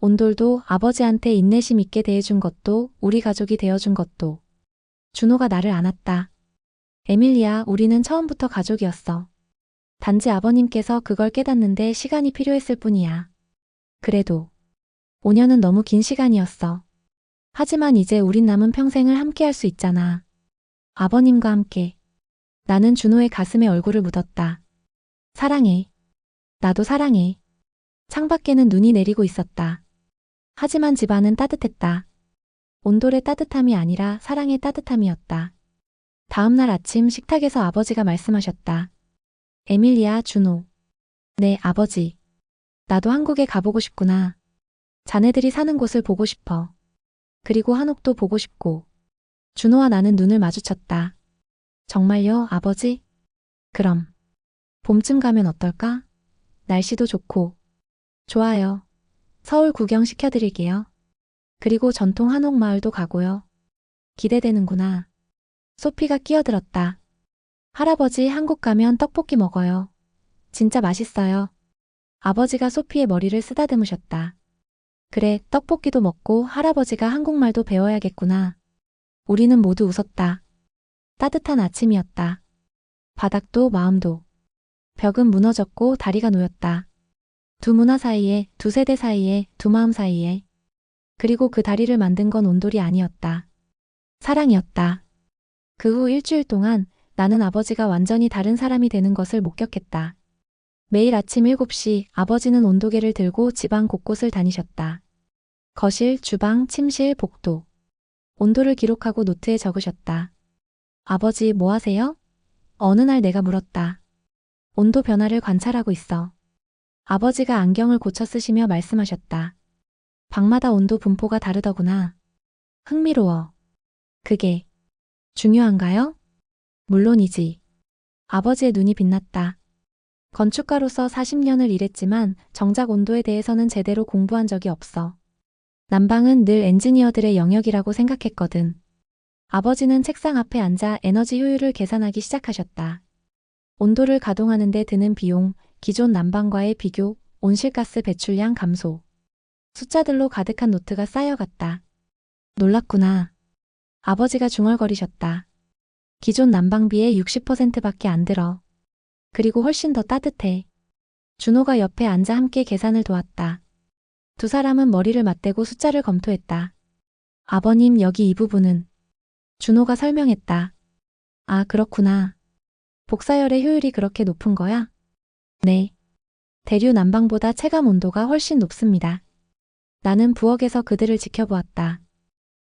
온돌도 아버지한테 인내심 있게 대해준 것도 우리 가족이 되어준 것도. 준호가 나를 안았다. 에밀리아, 우리는 처음부터 가족이었어. 단지 아버님께서 그걸 깨닫는데 시간이 필요했을 뿐이야. 그래도 5년은 너무 긴 시간이었어. 하지만 이제 우린 남은 평생을 함께할 수 있잖아. 아버님과 함께. 나는 준호의 가슴에 얼굴을 묻었다. 사랑해. 나도 사랑해. 창밖에는 눈이 내리고 있었다. 하지만 집안은 따뜻했다. 온돌의 따뜻함이 아니라 사랑의 따뜻함이었다. 다음 날 아침 식탁에서 아버지가 말씀하셨다. 에밀리아, 준호. 네, 아버지. 나도 한국에 가보고 싶구나. 자네들이 사는 곳을 보고 싶어. 그리고 한옥도 보고 싶고. 준호와 나는 눈을 마주쳤다. 정말요, 아버지? 그럼. 봄쯤 가면 어떨까? 날씨도 좋고. 좋아요. 서울 구경 시켜드릴게요. 그리고 전통 한옥 마을도 가고요. 기대되는구나. 소피가 끼어들었다. 할아버지, 한국 가면 떡볶이 먹어요. 진짜 맛있어요. 아버지가 소피의 머리를 쓰다듬으셨다. 그래, 떡볶이도 먹고 할아버지가 한국말도 배워야겠구나. 우리는 모두 웃었다. 따뜻한 아침이었다. 바닥도 마음도. 벽은 무너졌고 다리가 놓였다. 두 문화 사이에, 두 세대 사이에, 두 마음 사이에. 그리고 그 다리를 만든 건 온돌이 아니었다. 사랑이었다. 그 후 일주일 동안 나는 아버지가 완전히 다른 사람이 되는 것을 목격했다. 매일 아침 7시 아버지는 온도계를 들고 집안 곳곳을 다니셨다. 거실, 주방, 침실, 복도. 온도를 기록하고 노트에 적으셨다. 아버지, 뭐 하세요? 어느 날 내가 물었다. 온도 변화를 관찰하고 있어. 아버지가 안경을 고쳐 쓰시며 말씀하셨다. 방마다 온도 분포가 다르더구나. 흥미로워. 그게 중요한가요? 물론이지. 아버지의 눈이 빛났다. 건축가로서 40년을 일했지만 정작 온도에 대해서는 제대로 공부한 적이 없어. 난방은 늘 엔지니어들의 영역이라고 생각했거든. 아버지는 책상 앞에 앉아 에너지 효율을 계산하기 시작하셨다. 온도를 가동하는 데 드는 비용, 기존 난방과의 비교, 온실가스 배출량 감소. 숫자들로 가득한 노트가 쌓여갔다. 놀랐구나. 아버지가 중얼거리셨다. 기존 난방비의 60%밖에 안 들어. 그리고 훨씬 더 따뜻해. 준호가 옆에 앉아 함께 계산을 도왔다. 두 사람은 머리를 맞대고 숫자를 검토했다. 아버님, 여기 이 부분은. 준호가 설명했다. 아, 그렇구나. 복사열의 효율이 그렇게 높은 거야? 네. 대류 난방보다 체감 온도가 훨씬 높습니다. 나는 부엌에서 그들을 지켜보았다.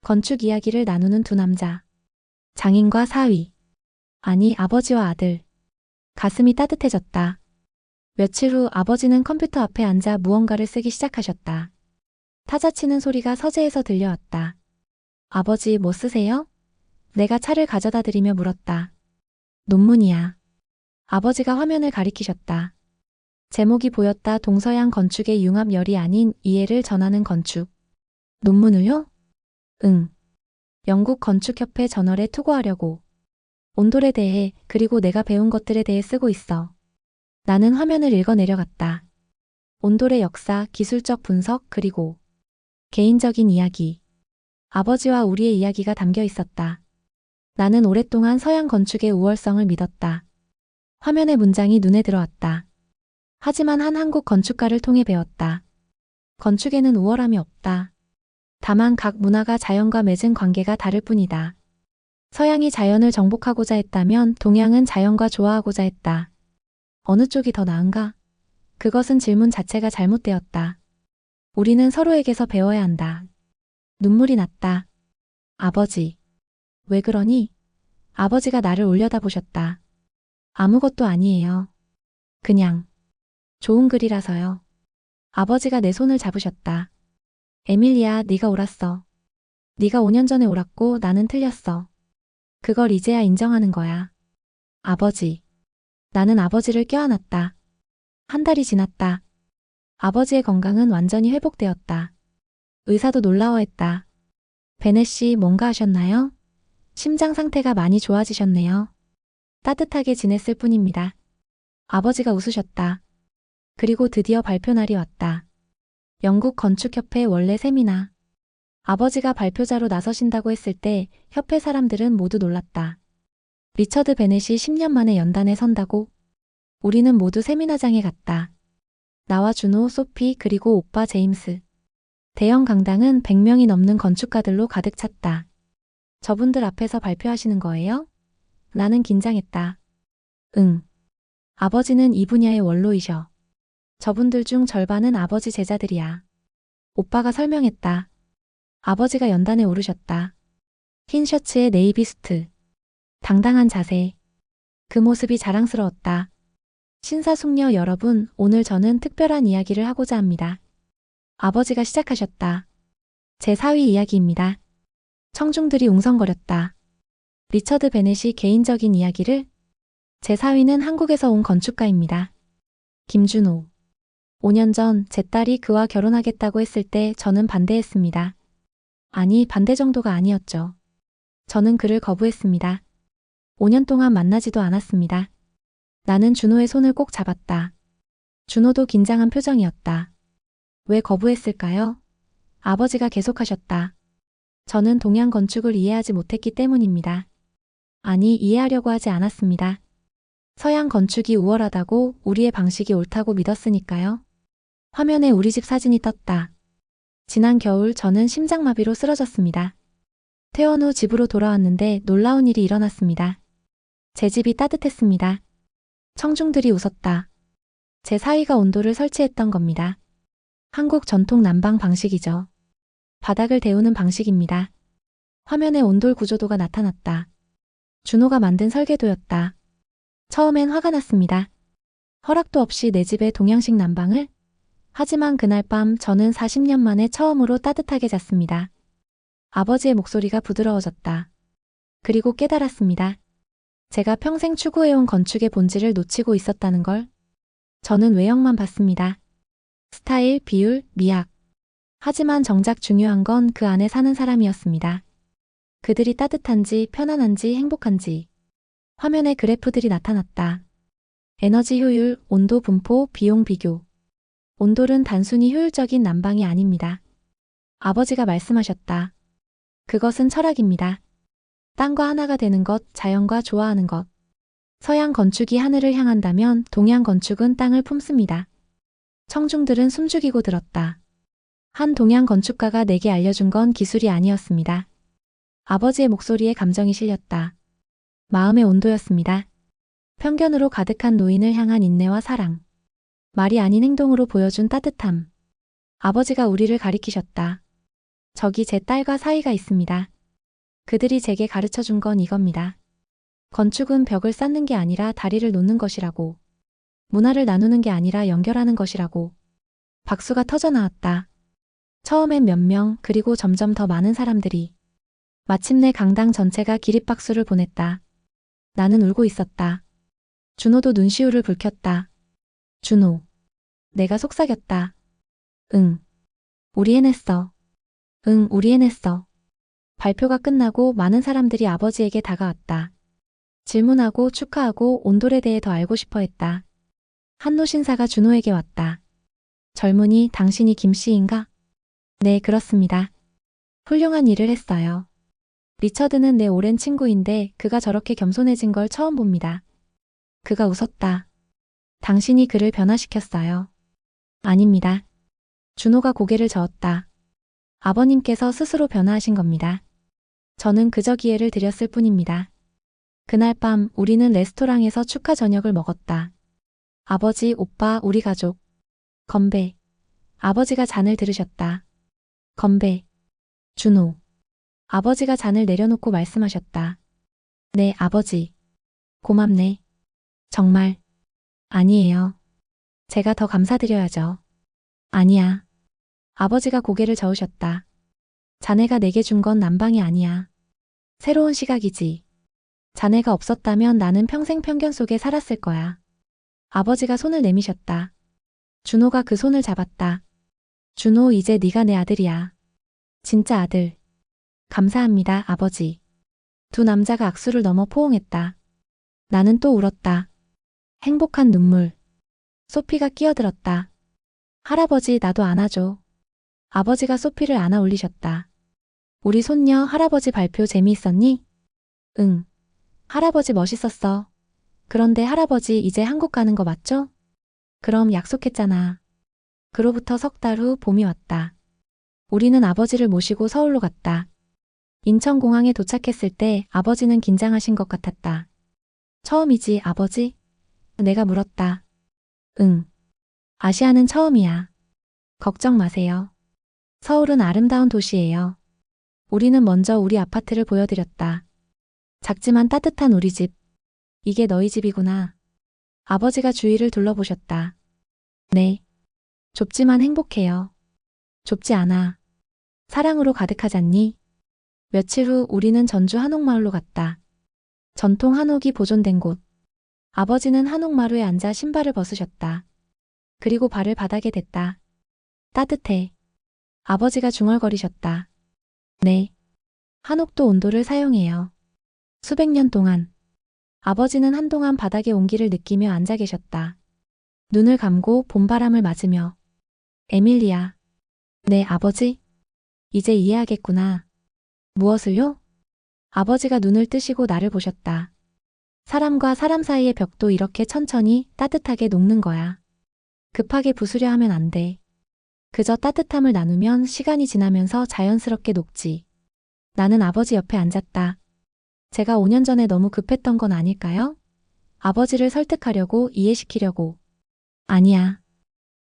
건축 이야기를 나누는 두 남자. 장인과 사위. 아니, 아버지와 아들. 가슴이 따뜻해졌다. 며칠 후 아버지는 컴퓨터 앞에 앉아 무언가를 쓰기 시작하셨다. 타자 치는 소리가 서재에서 들려왔다. 아버지, 뭐 쓰세요? 내가 차를 가져다 드리며 물었다. 논문이야. 아버지가 화면을 가리키셨다. 제목이 보였다. 동서양 건축의 융합열이 아닌 이해를 전하는 건축. 논문을요? 응. 영국 건축협회 저널에 투고하려고. 온돌에 대해 그리고 내가 배운 것들에 대해 쓰고 있어. 나는 화면을 읽어 내려갔다. 온돌의 역사, 기술적 분석, 그리고 개인적인 이야기. 아버지와 우리의 이야기가 담겨 있었다. 나는 오랫동안 서양 건축의 우월성을 믿었다. 화면의 문장이 눈에 들어왔다. 하지만 한 한국 건축가를 통해 배웠다. 건축에는 우월함이 없다. 다만 각 문화가 자연과 맺은 관계가 다를 뿐이다. 서양이 자연을 정복하고자 했다면 동양은 자연과 조화하고자 했다. 어느 쪽이 더 나은가? 그것은 질문 자체가 잘못되었다. 우리는 서로에게서 배워야 한다. 눈물이 났다. 아버지. 왜 그러니? 아버지가 나를 올려다보셨다. 아무것도 아니에요. 그냥. 좋은 글이라서요. 아버지가 내 손을 잡으셨다. 에밀리야, 네가 옳았어. 네가 5년 전에 옳았고 나는 틀렸어. 그걸 이제야 인정하는 거야. 아버지. 나는 아버지를 껴안았다. 한 달이 지났다. 아버지의 건강은 완전히 회복되었다. 의사도 놀라워했다. 베넷 씨, 뭔가 하셨나요? 심장 상태가 많이 좋아지셨네요. 따뜻하게 지냈을 뿐입니다. 아버지가 웃으셨다. 그리고 드디어 발표 날이 왔다. 영국 건축협회 원래 세미나. 아버지가 발표자로 나서신다고 했을 때 협회 사람들은 모두 놀랐다. 리처드 베넷이 10년 만에 연단에 선다고? 우리는 모두 세미나장에 갔다. 나와 준호, 소피, 그리고 오빠 제임스. 대형 강당은 100명이 넘는 건축가들로 가득 찼다. 저분들 앞에서 발표하시는 거예요? 나는 긴장했다. 응. 아버지는 이 분야의 원로이셔. 저분들 중 절반은 아버지 제자들이야. 오빠가 설명했다. 아버지가 연단에 오르셨다. 흰 셔츠에 네이비 수트. 당당한 자세. 그 모습이 자랑스러웠다. 신사숙녀 여러분, 오늘 저는 특별한 이야기를 하고자 합니다. 아버지가 시작하셨다. 제 사위 이야기입니다. 청중들이 웅성거렸다. 리처드 베넷이 개인적인 이야기를? 제 사위는 한국에서 온 건축가입니다. 김준호. 5년 전 제 딸이 그와 결혼하겠다고 했을 때 저는 반대했습니다. 아니, 반대 정도가 아니었죠. 저는 그를 거부했습니다. 5년 동안 만나지도 않았습니다. 나는 준호의 손을 꼭 잡았다. 준호도 긴장한 표정이었다. 왜 거부했을까요? 아버지가 계속하셨다. 저는 동양 건축을 이해하지 못했기 때문입니다. 아니, 이해하려고 하지 않았습니다. 서양 건축이 우월하다고 우리의 방식이 옳다고 믿었으니까요. 화면에 우리 집 사진이 떴다. 지난 겨울 저는 심장마비로 쓰러졌습니다. 퇴원 후 집으로 돌아왔는데 놀라운 일이 일어났습니다. 제 집이 따뜻했습니다. 청중들이 웃었다. 제 사위가 온도를 설치했던 겁니다. 한국 전통 난방 방식이죠. 바닥을 데우는 방식입니다. 화면에 온돌 구조도가 나타났다. 준호가 만든 설계도였다. 처음엔 화가 났습니다. 허락도 없이 내 집에 동양식 난방을? 하지만 그날 밤 저는 40년 만에 처음으로 따뜻하게 잤습니다. 아버지의 목소리가 부드러워졌다. 그리고 깨달았습니다. 제가 평생 추구해온 건축의 본질을 놓치고 있었다는 걸. 저는 외형만 봤습니다. 스타일, 비율, 미학. 하지만 정작 중요한 건 그 안에 사는 사람이었습니다. 그들이 따뜻한지, 편안한지, 행복한지. 화면에 그래프들이 나타났다. 에너지 효율, 온도 분포, 비용 비교. 온돌은 단순히 효율적인 난방이 아닙니다. 아버지가 말씀하셨다. 그것은 철학입니다. 땅과 하나가 되는 것, 자연과 조화하는 것. 서양 건축이 하늘을 향한다면 동양 건축은 땅을 품습니다. 청중들은 숨죽이고 들었다. 한 동양 건축가가 내게 알려준 건 기술이 아니었습니다. 아버지의 목소리에 감정이 실렸다. 마음의 온도였습니다. 편견으로 가득한 노인을 향한 인내와 사랑. 말이 아닌 행동으로 보여준 따뜻함. 아버지가 우리를 가리키셨다. 저기 제 딸과 사이가 있습니다. 그들이 제게 가르쳐 준 건 이겁니다. 건축은 벽을 쌓는 게 아니라 다리를 놓는 것이라고. 문화를 나누는 게 아니라 연결하는 것이라고. 박수가 터져 나왔다. 처음엔 몇 명, 그리고 점점 더 많은 사람들이. 마침내 강당 전체가 기립박수를 보냈다. 나는 울고 있었다. 준호도 눈시울을 붉혔다. 준호. 내가 속삭였다. 응. 우리 해냈어. 응, 우리 해냈어. 발표가 끝나고 많은 사람들이 아버지에게 다가왔다. 질문하고 축하하고 온돌에 대해 더 알고 싶어 했다. 한노 신사가 준호에게 왔다. 젊은이, 당신이 김 씨인가? 네, 그렇습니다. 훌륭한 일을 했어요. 리처드는 내 오랜 친구인데 그가 저렇게 겸손해진 걸 처음 봅니다. 그가 웃었다. 당신이 그를 변화시켰어요. 아닙니다. 준호가 고개를 저었다. 아버님께서 스스로 변화하신 겁니다. 저는 그저 기회를 드렸을 뿐입니다. 그날 밤 우리는 레스토랑에서 축하 저녁을 먹었다. 아버지, 오빠, 우리 가족. 건배. 아버지가 잔을 들으셨다. 건배. 준호. 아버지가 잔을 내려놓고 말씀하셨다. 네, 아버지. 고맙네. 정말. 아니에요. 제가 더 감사드려야죠. 아니야. 아버지가 고개를 저으셨다. 자네가 내게 준 건 난방이 아니야. 새로운 시각이지. 자네가 없었다면 나는 평생 편견 속에 살았을 거야. 아버지가 손을 내미셨다. 준호가 그 손을 잡았다. 준호, 이제 네가 내 아들이야. 진짜 아들. 감사합니다, 아버지. 두 남자가 악수를 넘어 포옹했다. 나는 또 울었다. 행복한 눈물. 소피가 끼어들었다. 할아버지, 나도 안아줘. 아버지가 소피를 안아 올리셨다. 우리 손녀 할아버지 발표 재미있었니? 응. 할아버지 멋있었어. 그런데 할아버지 이제 한국 가는 거 맞죠? 그럼 약속했잖아. 그로부터 석 달 후 봄이 왔다. 우리는 아버지를 모시고 서울로 갔다. 인천공항에 도착했을 때 아버지는 긴장하신 것 같았다. 처음이지, 아버지? 내가 물었다. 응. 아시아는 처음이야. 걱정 마세요. 서울은 아름다운 도시예요. 우리는 먼저 우리 아파트를 보여드렸다. 작지만 따뜻한 우리 집. 이게 너희 집이구나. 아버지가 주위를 둘러보셨다. 네. 좁지만 행복해요. 좁지 않아. 사랑으로 가득하잖니? 며칠 후 우리는 전주 한옥마을로 갔다. 전통 한옥이 보존된 곳. 아버지는 한옥마루에 앉아 신발을 벗으셨다. 그리고 발을 바닥에 댔다. 따뜻해. 아버지가 중얼거리셨다. 네. 한옥도 온도를 사용해요. 수백 년 동안. 아버지는 한동안 바닥의 온기를 느끼며 앉아 계셨다. 눈을 감고 봄바람을 맞으며. 에밀리아. 네, 아버지? 이제 이해하겠구나. 무엇을요? 아버지가 눈을 뜨시고 나를 보셨다. 사람과 사람 사이의 벽도 이렇게 천천히 따뜻하게 녹는 거야. 급하게 부수려 하면 안 돼. 그저 따뜻함을 나누면 시간이 지나면서 자연스럽게 녹지. 나는 아버지 옆에 앉았다. 제가 5년 전에 너무 급했던 건 아닐까요? 아버지를 설득하려고, 이해시키려고. 아니야.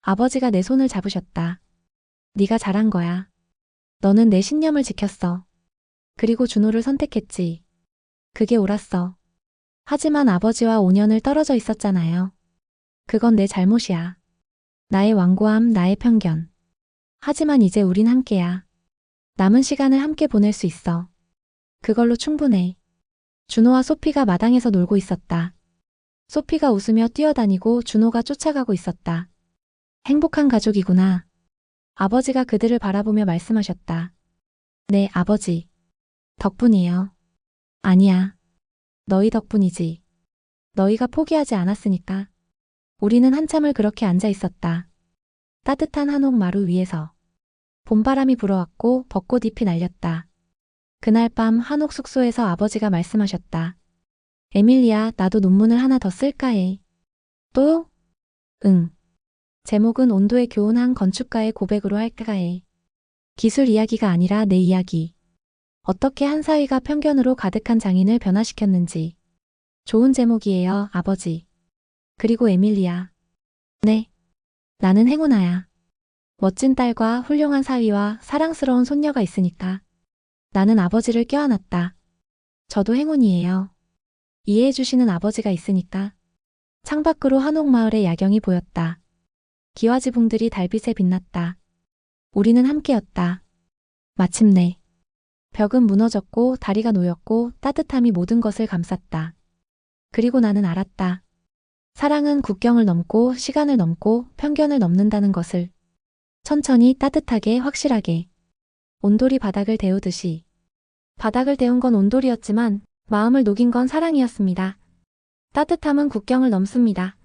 아버지가 내 손을 잡으셨다. 네가 잘한 거야. 너는 내 신념을 지켰어. 그리고 준호를 선택했지. 그게 옳았어. 하지만 아버지와 5년을 떨어져 있었잖아요. 그건 내 잘못이야. 나의 완고함, 나의 편견. 하지만 이제 우린 함께야. 남은 시간을 함께 보낼 수 있어. 그걸로 충분해. 준호와 소피가 마당에서 놀고 있었다. 소피가 웃으며 뛰어다니고 준호가 쫓아가고 있었다. 행복한 가족이구나. 아버지가 그들을 바라보며 말씀하셨다. 네, 아버지. 덕분이에요. 아니야. 너희 덕분이지. 너희가 포기하지 않았으니까. 우리는 한참을 그렇게 앉아 있었다. 따뜻한 한옥 마루 위에서. 봄바람이 불어왔고 벚꽃잎이 날렸다. 그날 밤 한옥 숙소에서 아버지가 말씀하셨다. 에밀리야, 나도 논문을 하나 더 쓸까 해. 또? 응. 제목은 온도의 교훈한 건축가의 고백으로 할까 해. 기술 이야기가 아니라 내 이야기. 어떻게 한 사위가 편견으로 가득한 장인을 변화시켰는지. 좋은 제목이에요, 아버지. 그리고 에밀리야. 네. 나는 행운아야. 멋진 딸과 훌륭한 사위와 사랑스러운 손녀가 있으니까. 나는 아버지를 껴안았다. 저도 행운이에요. 이해해주시는 아버지가 있으니까. 창밖으로 한옥마을의 야경이 보였다. 기와지붕들이 달빛에 빛났다. 우리는 함께였다. 마침내. 벽은 무너졌고 다리가 놓였고 따뜻함이 모든 것을 감쌌다. 그리고 나는 알았다. 사랑은 국경을 넘고 시간을 넘고 편견을 넘는다는 것을. 천천히 따뜻하게 확실하게. 온돌이 바닥을 데우듯이. 바닥을 데운 건 온돌이었지만 마음을 녹인 건 사랑이었습니다. 따뜻함은 국경을 넘습니다.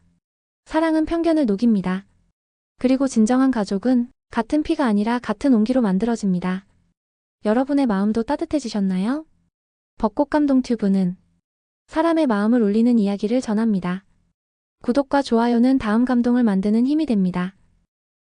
사랑은 편견을 녹입니다. 그리고 진정한 가족은 같은 피가 아니라 같은 온기로 만들어집니다. 여러분의 마음도 따뜻해지셨나요? 벚꽃 감동 튜브는 사람의 마음을 울리는 이야기를 전합니다. 구독과 좋아요는 다음 감동을 만드는 힘이 됩니다.